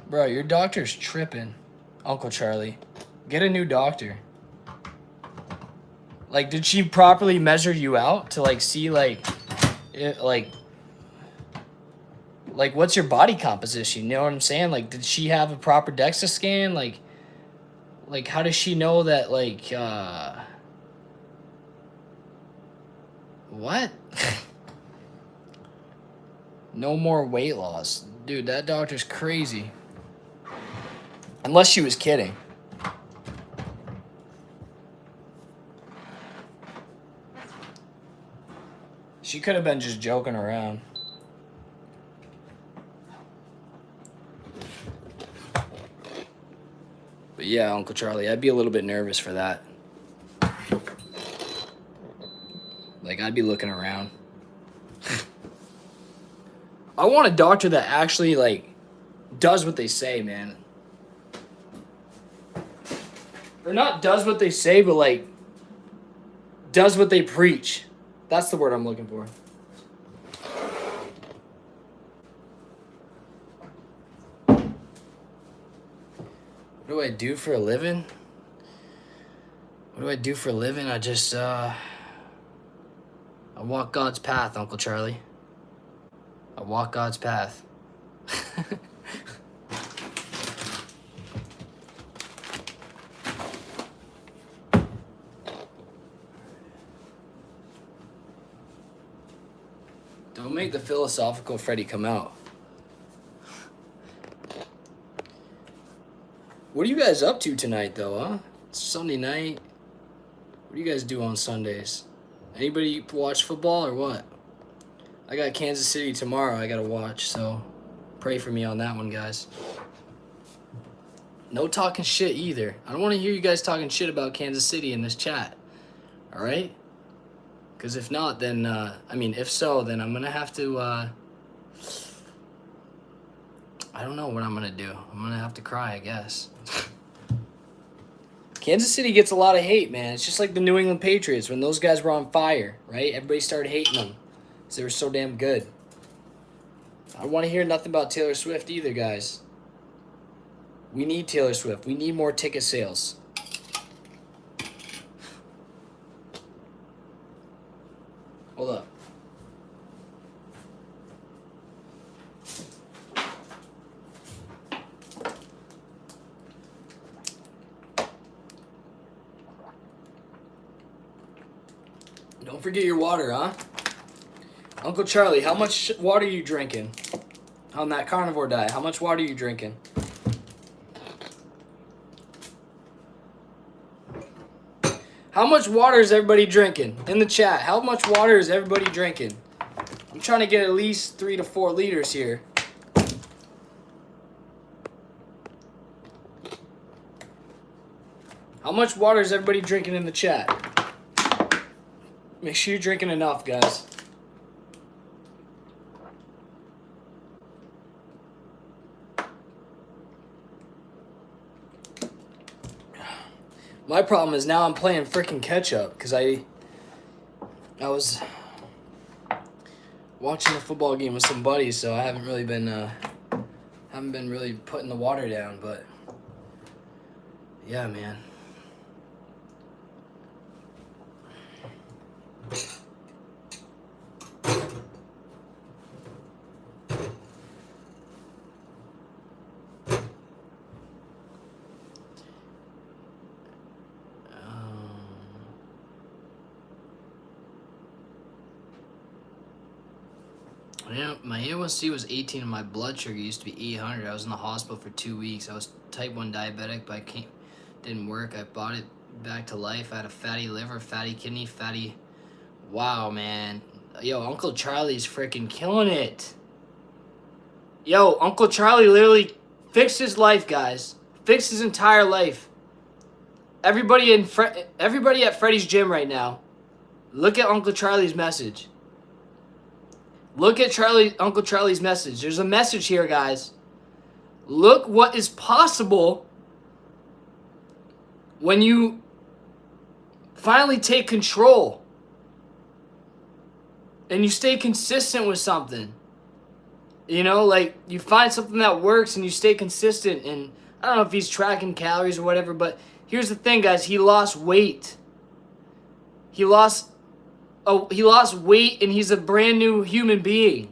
Bro, your doctor's tripping, Uncle Charlie. Get a new doctor. Like, did she properly measure you out to like see like what's your body composition? You know what I'm saying? Like, did she have a proper DEXA scan? Like how does she know that like what? No more weight loss. Dude, that doctor's crazy. Unless she was kidding. She could have been just joking around. But yeah, Uncle Charlie, I'd be a little bit nervous for that. Like, I'd be looking around. I want a doctor that actually, like, does what they say, man. Or not does what they say, but, like, does what they preach. That's the word I'm looking for. What do I do for a living? I just, I walk God's path, Uncle Charlie. I walk God's path. Don't make the philosophical Freddy come out. What are you guys up to tonight, though, huh? It's Sunday night. What do you guys do on Sundays? Anybody watch football or what? I got Kansas City tomorrow I gotta watch, so pray for me on that one, guys. No talking shit either. I don't want to hear you guys talking shit about Kansas City in this chat. All right? Because if not, then, if so, then I'm going to have to, I don't know what I'm going to do. I'm going to have to cry, I guess. Kansas City gets a lot of hate, man. It's just like the New England Patriots when those guys were on fire, right? Everybody started hating them because they were so damn good. I don't want to hear nothing about Taylor Swift either, guys. We need Taylor Swift. We need more ticket sales. Hold up. Don't forget your water, huh? Uncle Charlie, how much water are you drinking on that carnivore diet? How much water are you drinking? How much water is everybody drinking? In the chat, how much water is everybody drinking? I'm trying to get at least 3 to 4 liters here. How much water is everybody drinking in the chat? Make sure you're drinking enough, guys. My problem is now I'm playing freaking catch up because I was watching a football game with some buddies, so I haven't really been really putting the water down. But yeah, man. Yeah, my A1C was 18 and my blood sugar used to be 800. I was in the hospital for 2 weeks. I was type 1 diabetic, but didn't work. I brought it back to life. I had a fatty liver, fatty kidney, fatty... Wow, man. Yo, Uncle Charlie's freaking killing it. Yo, Uncle Charlie literally fixed his life, guys. Fixed his entire life. Everybody at Freddy's gym right now, look at Uncle Charlie's message. Look at Uncle Charlie's message. There's a message here, guys. Look what is possible when you finally take control and you stay consistent with something. You know, like you find something that works and you stay consistent. And I don't know if he's tracking calories or whatever, but here's the thing, guys. He lost weight. He lost weight, and he's a brand new human being.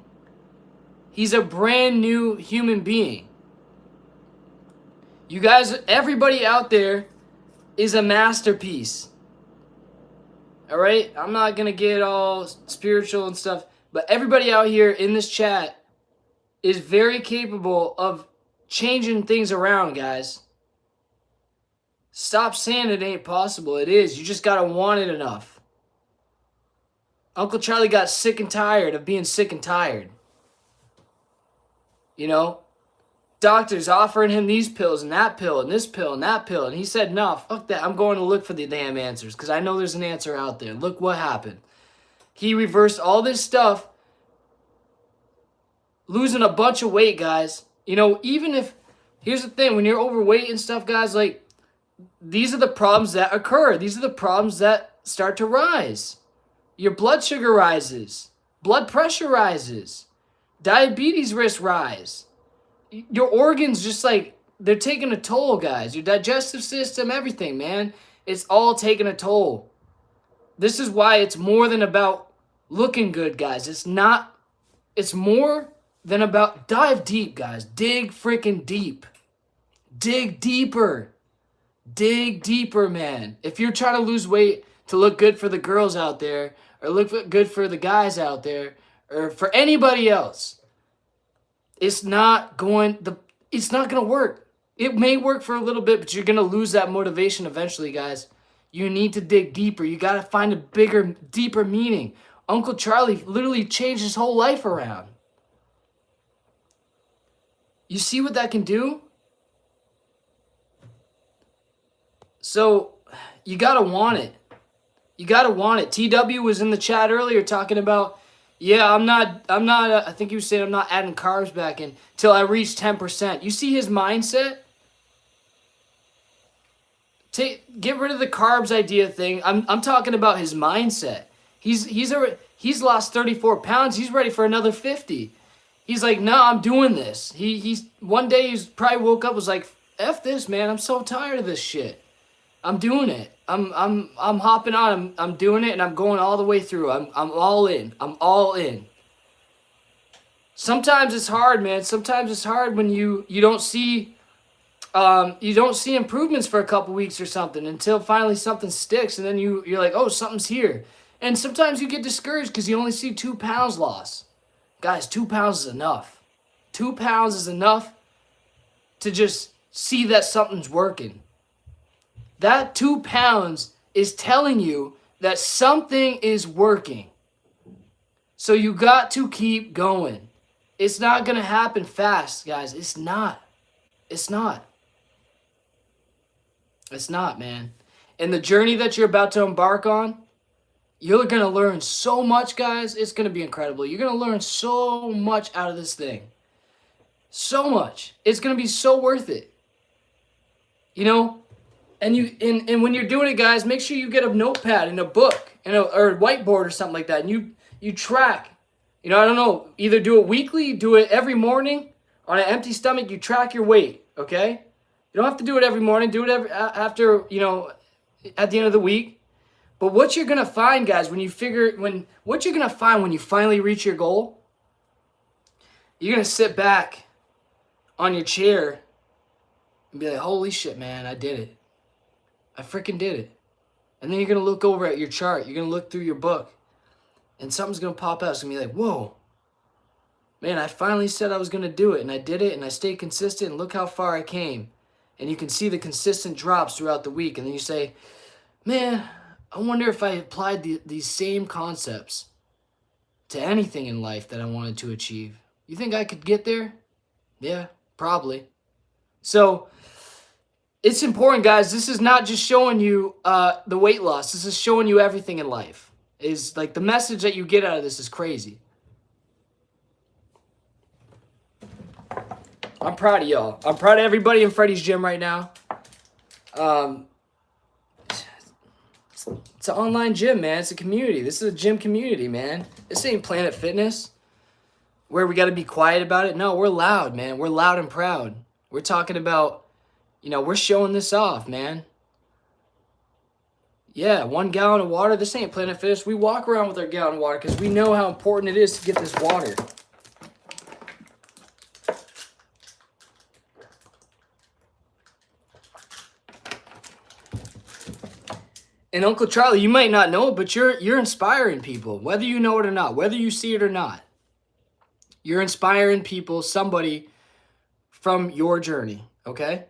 He's a brand new human being. You guys, everybody out there is a masterpiece. All right? I'm not going to get all spiritual and stuff, but everybody out here in this chat is very capable of changing things around, guys. Stop saying it ain't possible. It is. You just got to want it enough. Uncle Charlie got sick and tired of being sick and tired. You know? Doctors offering him these pills and that pill and this pill and that pill. And he said, no, fuck that. I'm going to look for the damn answers because I know there's an answer out there. Look what happened. He reversed all this stuff, losing a bunch of weight, guys. You know, even if... Here's the thing. When you're overweight and stuff, guys, like, these are the problems that occur. These are the problems that start to rise. Your blood sugar rises. Blood pressure rises. Diabetes risk rise. Your organs just like, they're taking a toll, guys. Your digestive system, everything, man. It's all taking a toll. This is why it's more than about looking good, guys. It's more than about, dive deep, guys. Dig freaking deep. Dig deeper. Dig deeper, man. If you're trying to lose weight to look good for the girls out there, or look good for the guys out there, or for anybody else, it's not going to work. It may work for a little bit, but you're going to lose that motivation eventually, guys. You need to dig deeper. You got to find a bigger, deeper meaning. Uncle Charlie literally changed his whole life around. You see what that can do? So, you got to want it. You got to want it. TW was in the chat earlier talking about, yeah, I'm not, I think he was saying I'm not adding carbs back in till I reach 10%. You see his mindset? Get rid of the carbs idea thing. I'm talking about his mindset. He's lost 34 pounds. He's ready for another 50. He's like, no, I'm doing this. He's one day he's probably woke up, was like, F this, man. I'm so tired of this shit. I'm doing it. I'm hopping on. I'm doing it, and I'm going all the way through. I'm all in. I'm all in. Sometimes it's hard, man. Sometimes it's hard when you don't see improvements for a couple weeks or something until finally something sticks, and then you're like, oh, something's here. And sometimes you get discouraged because you only see 2 pounds lost. Guys, 2 pounds is enough. 2 pounds is enough to just see that something's working. That 2 pounds is telling you that something is working. So you got to keep going. It's not going to happen fast, guys. It's not. It's not. It's not, man. And the journey that you're about to embark on, you're going to learn so much, guys. It's going to be incredible. You're going to learn so much out of this thing. So much. It's going to be so worth it. You know? And when you're doing it, guys, make sure you get a notepad and a book and or a whiteboard or something like that. And you track. You know, I don't know. Either do it weekly, do it every morning. On an empty stomach, you track your weight, okay? You don't have to do it every morning. Do it after, you know, at the end of the week. But what you're going to find, guys, what you're going to find when you finally reach your goal, you're going to sit back on your chair and be like, holy shit, man, I did it. I freaking did it. And then you're going to look over at your chart. You're going to look through your book. And something's going to pop out. It's going to be like, whoa. Man, I finally said I was going to do it. And I did it. And I stayed consistent. And look how far I came. And you can see the consistent drops throughout the week. And then you say, man, I wonder if I applied these same concepts to anything in life that I wanted to achieve. You think I could get there? Yeah, probably. So it's important, guys. This is not just showing you the weight loss. This is showing you everything in life. Is like the message that you get out of this is crazy. I'm proud of y'all. I'm proud of everybody in Freddy's gym right now. It's an online gym, man. It's a community. This is a gym community, man. This ain't Planet Fitness where we got to be quiet about it. No, we're loud, man. We're loud and proud. We're talking about, you know, we're showing this off, man. Yeah, 1 gallon of water. This ain't Planet Fitness. We walk around with our gallon of water because we know how important it is to get this water. And Uncle Charlie, you might not know it, but you're inspiring people, whether you know it or not, whether you see it or not. You're inspiring people, somebody from your journey, okay?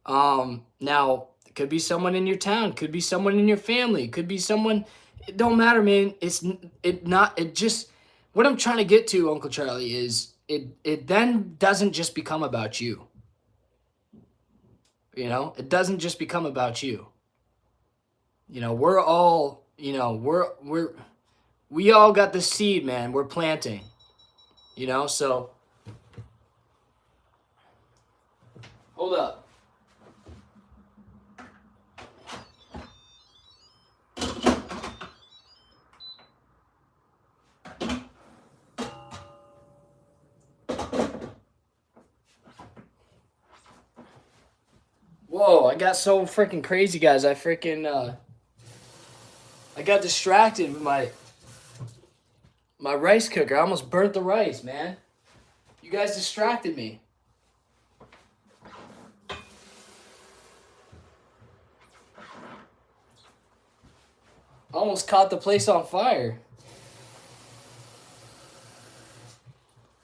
Now, it could be someone in your town, could be someone in your family, could be someone, it don't matter, man. What I'm trying to get to, Uncle Charlie, is it then doesn't just become about you. You know, it doesn't just become about you. You know, we're all, you know, we all got the seed, man. We're planting, you know, so hold up. Whoa, I got so freaking crazy, guys. I got distracted with my rice cooker. I almost burnt the rice, man. You guys distracted me. Almost caught the place on fire.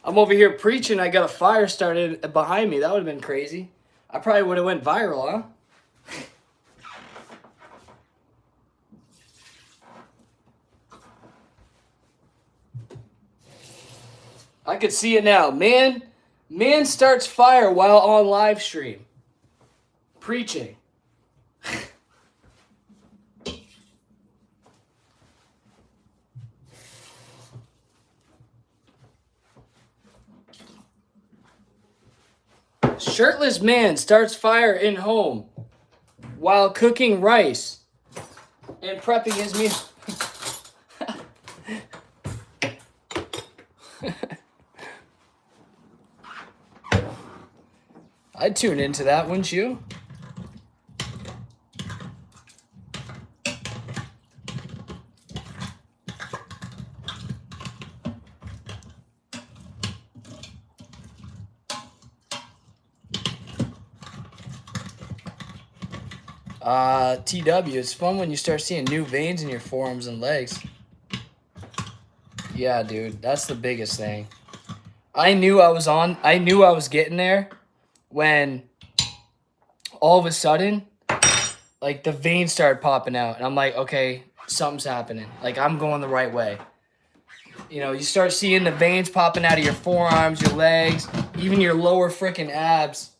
I'm over here preaching. I got a fire started behind me. That would have been crazy. I probably would have went viral, huh? I could see it now. Man starts fire while on live stream. Preaching. Shirtless man starts fire in home while cooking rice and prepping his meal. I'd tune into that, wouldn't you? TW, it's fun when you start seeing new veins in your forearms and legs. Yeah, dude, that's the biggest thing. I knew I was getting there when all of a sudden, like the veins started popping out, and I'm like, okay, something's happening. Like I'm going the right way. You know, you start seeing the veins popping out of your forearms, your legs, even your lower freaking abs.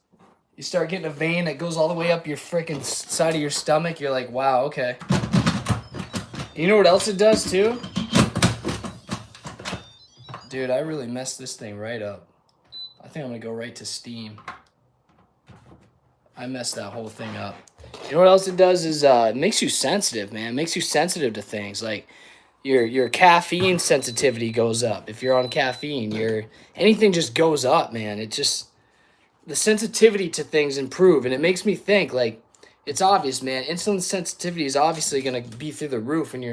You start getting a vein that goes all the way up your freaking side of your stomach. You're like, wow, okay. You know what else it does too? Dude, I really messed this thing right up. I think I'm gonna go right to Steam. I messed that whole thing up. You know what else it does is it makes you sensitive, man. It makes you sensitive to things. Like your caffeine sensitivity goes up. If you're on caffeine, your anything just goes up, man. It just the sensitivity to things improve, and it makes me think like it's obvious, man. Insulin sensitivity is obviously gonna be through the roof, and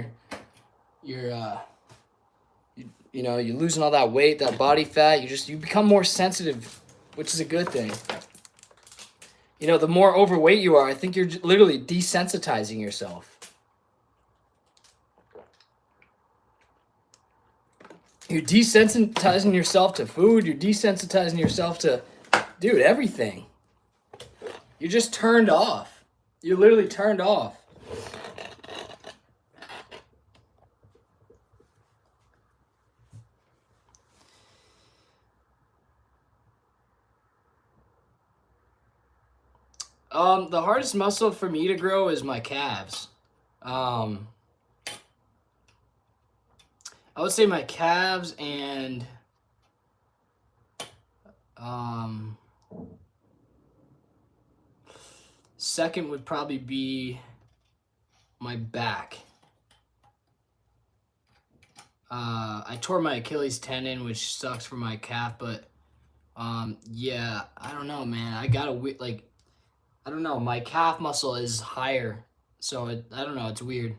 you know, you're losing all that weight, that body fat. You become more sensitive, which is a good thing. You know, the more overweight you are, I think you're literally desensitizing yourself. You're desensitizing yourself to food. You're desensitizing yourself to, dude, everything. You're just turned off. You're literally turned off. The hardest muscle for me to grow is my calves. I would say my calves and second would probably be my back. I tore my Achilles tendon, which sucks for my calf, but yeah, I don't know, man. I gotta like, I don't know. My calf muscle is higher, so I don't know. It's weird.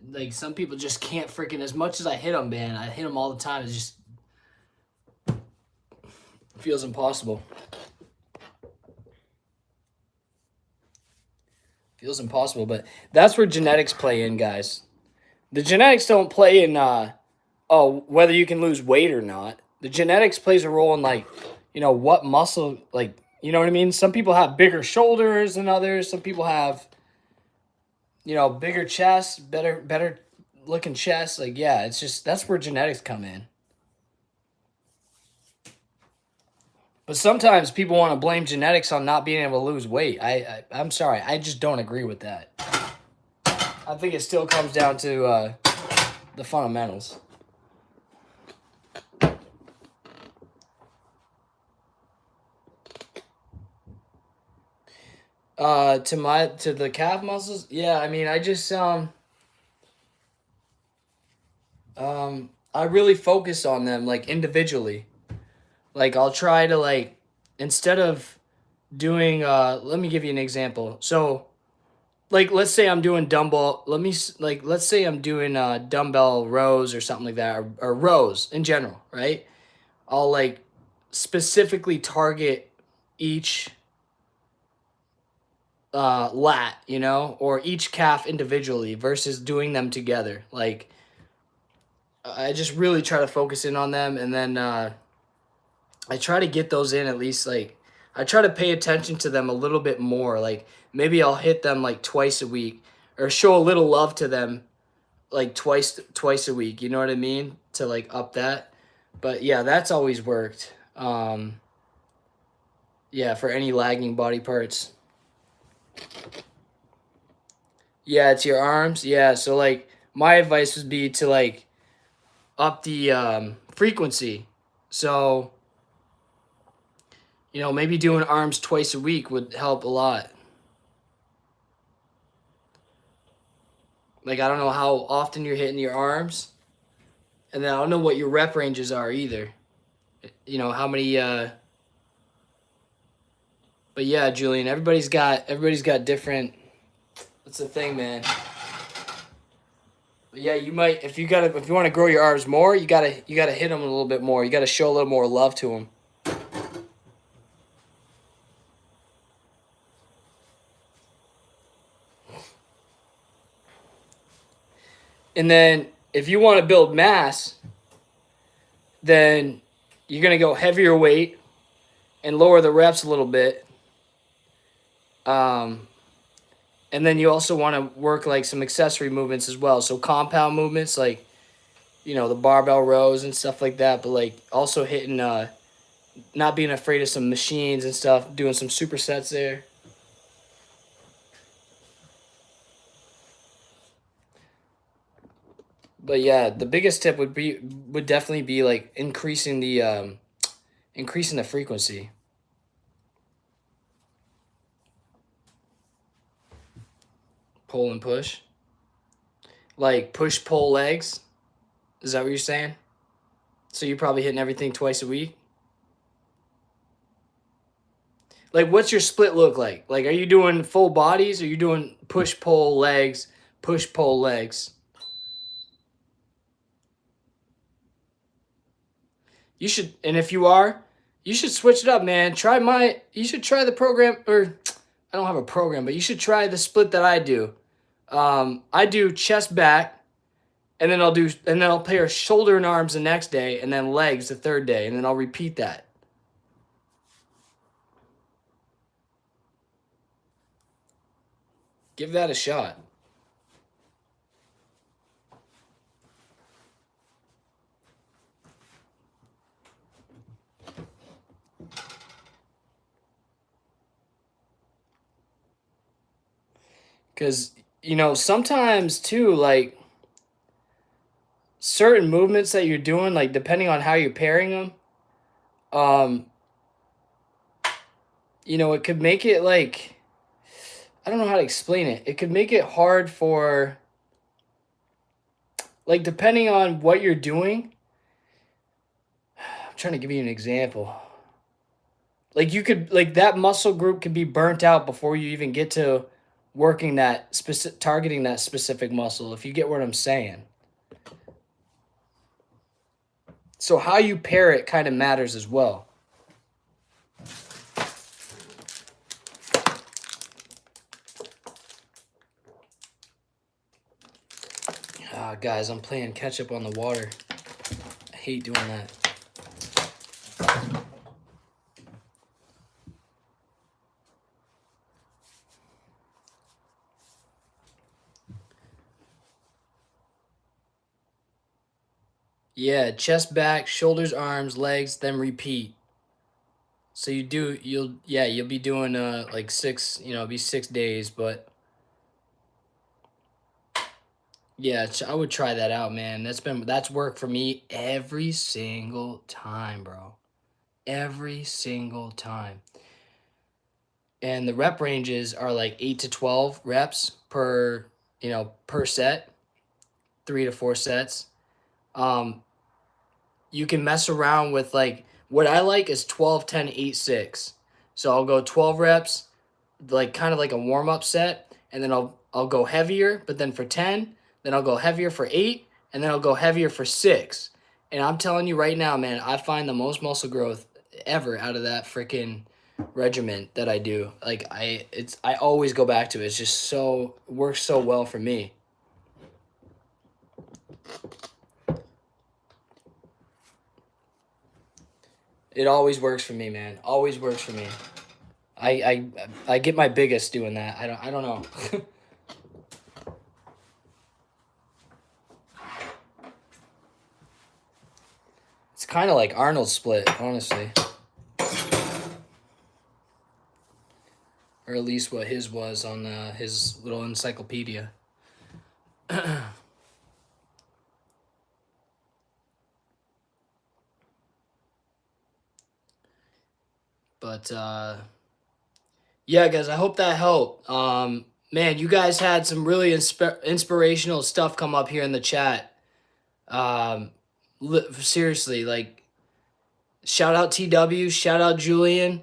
Like some people just can't freaking. As much as I hit them, man, I hit them all the time. It just feels impossible. Feels impossible, but that's where genetics play in, guys. The genetics don't play in whether you can lose weight or not. The genetics plays a role in like, you know, what muscle, like, you know what I mean? Some people have bigger shoulders than others. Some people have, you know, bigger chests, better looking chests. Like, yeah, it's just that's where genetics come in. But sometimes people want to blame genetics on not being able to lose weight. I'm sorry, I just don't agree with that. I think it still comes down to the fundamentals. To the calf muscles, yeah. I mean, I just I really focus on them like individually. Like I'll try to like instead of doing let me give you an example. So like let's say I'm doing dumbbell let's say I'm doing dumbbell rows or something like that or rows in general, right? I'll like specifically target each lat, you know, or each calf individually versus doing them together. Like I just really try to focus in on them, and then I try to get those in at least like I try to pay attention to them a little bit more. Like maybe I'll hit them like twice a week or show a little love to them like twice a week. You know what I mean? To like up that. But yeah, that's always worked. Yeah, for any lagging body parts. Yeah, it's your arms. Yeah, so like my advice would be to like up the frequency. So, you know, maybe doing arms twice a week would help a lot. Like I don't know how often you're hitting your arms, and then I don't know what your rep ranges are either. You know, how many but yeah, Julian, everybody's got different. That's the thing, man. But yeah, you might if you want to grow your arms more, you gotta hit them a little bit more. You gotta show a little more love to them. And then if you want to build mass, then you're gonna go heavier weight and lower the reps a little bit. And then you also want to work like some accessory movements as well. So compound movements like, the barbell rows and stuff like that, but like also hitting not being afraid of some machines and stuff, doing some supersets there. But yeah, the biggest tip would definitely be like increasing the frequency. Pull and push. Like push pull legs. Is that what you're saying? So you're probably hitting everything twice a week? Like what's your split look like? Like are you doing full bodies or are you doing push pull legs, push pull legs? You should, and if you are, you should switch it up, man. You should try the program, or I don't have a program, but you should try the split that I do. I do chest back, and then I'll pair shoulder and arms the next day, and then legs the third day, and then I'll repeat that. Give that a shot. Because, sometimes too, like certain movements that you're doing, like depending on how you're pairing them, um, it could make it like, I don't know how to explain it. It could make it hard for, like, depending on what you're doing. I'm trying to give you an example. Like, like, that muscle group could be burnt out before you even get to targeting that specific muscle, if you get what I'm saying. So how you pair it kind of matters as well. Guys, I'm playing catch up on the water. I hate doing that. Yeah, chest back, shoulders, arms, legs, then repeat. So you'll be doing like six, it'll be 6 days, but yeah, I would try that out, man. That's worked for me every single time, bro. Every single time. And the rep ranges are like 8 to 12 reps per set, 3 to 4 sets. You can mess around with like what I like is 12 10 8 6. So I'll go 12 reps, like kind of like a warm-up set, and then I'll go heavier, but then for 10, then I'll go heavier for 8, and then I'll go heavier for 6. And I'm telling you right now, man, I find the most muscle growth ever out of that freaking regimen that I do. Like I always go back to it. It's just works so well for me. It always works for me, man. Always works for me. I get my biggest doing that. I don't know. It's kind of like Arnold's split, honestly. Or at least what his was on his little encyclopedia. But yeah, guys, I hope that helped. Man, you guys had some really inspirational stuff come up here in the chat. Seriously, like, shout out TW, shout out Julian,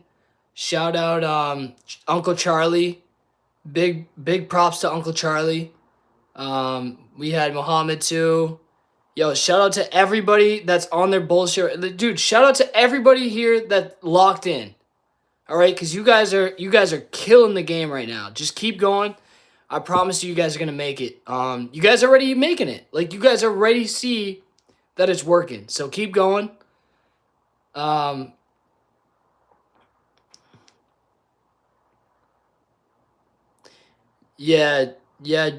shout out Uncle Charlie. Big props to Uncle Charlie. We had Muhammad too. Yo, shout out to everybody that's on their bullshit. Dude, shout out to everybody here that locked in. All right, because you guys are killing the game right now. Just keep going. I promise you guys are gonna make it. You guys are already making it. Like, you guys already see that it's working. So keep going. Yeah, yeah,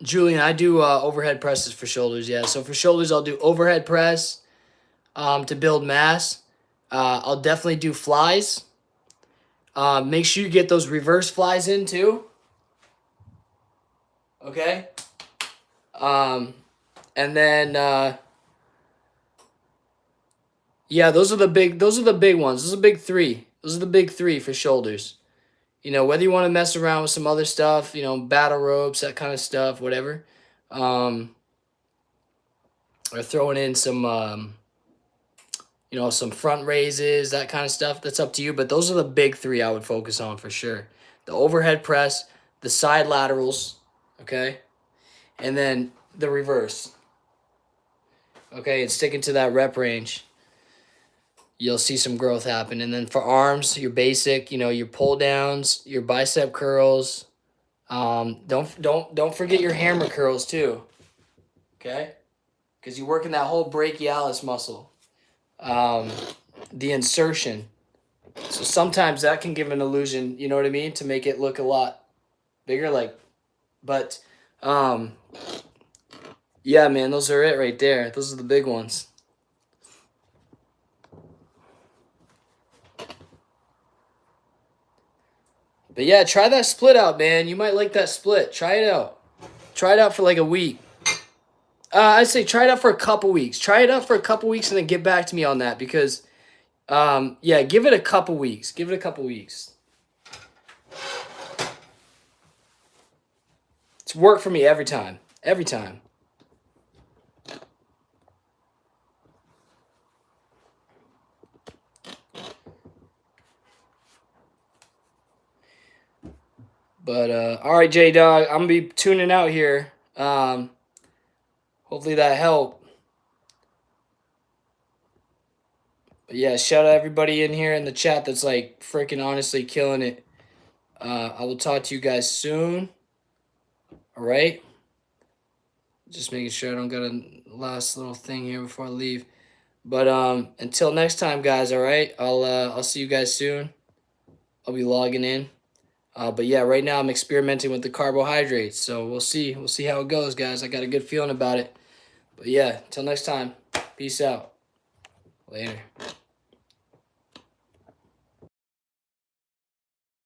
Julian, I do overhead presses for shoulders. Yeah, so for shoulders, I'll do overhead press to build mass. I'll definitely do flies. Make sure you get those reverse flies in too. Okay. Um, and then yeah, those are the big ones. Those are the big three. Those are the big three for shoulders. You know, whether you want to mess around with some other stuff, you know, battle ropes, that kind of stuff, whatever. Um, or throwing in some you know, some front raises, that kind of stuff. That's up to you. But those are the big three I would focus on for sure. The overhead press, the side laterals, okay? And then the reverse. Okay, and sticking to that rep range. You'll see some growth happen. And then for arms, your basic, you know, your pull downs, your bicep curls. Don't forget your hammer curls too. Okay? Because you're working that whole brachialis muscle. The insertion. So sometimes that can give an illusion, you know what I mean, to make it look a lot bigger. But yeah, man, those are it right there. Those are the big ones. But yeah, try that split out, man. You might like that split. Try it out. Try it out for like a week. I'd say try it out for a couple weeks. Try it out for a couple weeks and then get back to me on that because, yeah, give it a couple weeks. Give it a couple weeks. It's worked for me every time. Every time. But all right, J Dog, I'm gonna be tuning out here. Hopefully that helped. But yeah, shout out everybody in here in the chat that's like freaking honestly killing it. I will talk to you guys soon. All right. Just making sure I don't got a last little thing here before I leave. But until next time, guys. All right. I'll see you guys soon. I'll be logging in. But yeah, right now I'm experimenting with the carbohydrates. So we'll see. We'll see how it goes, guys. I got a good feeling about it. But yeah, until next time. Peace out. Later.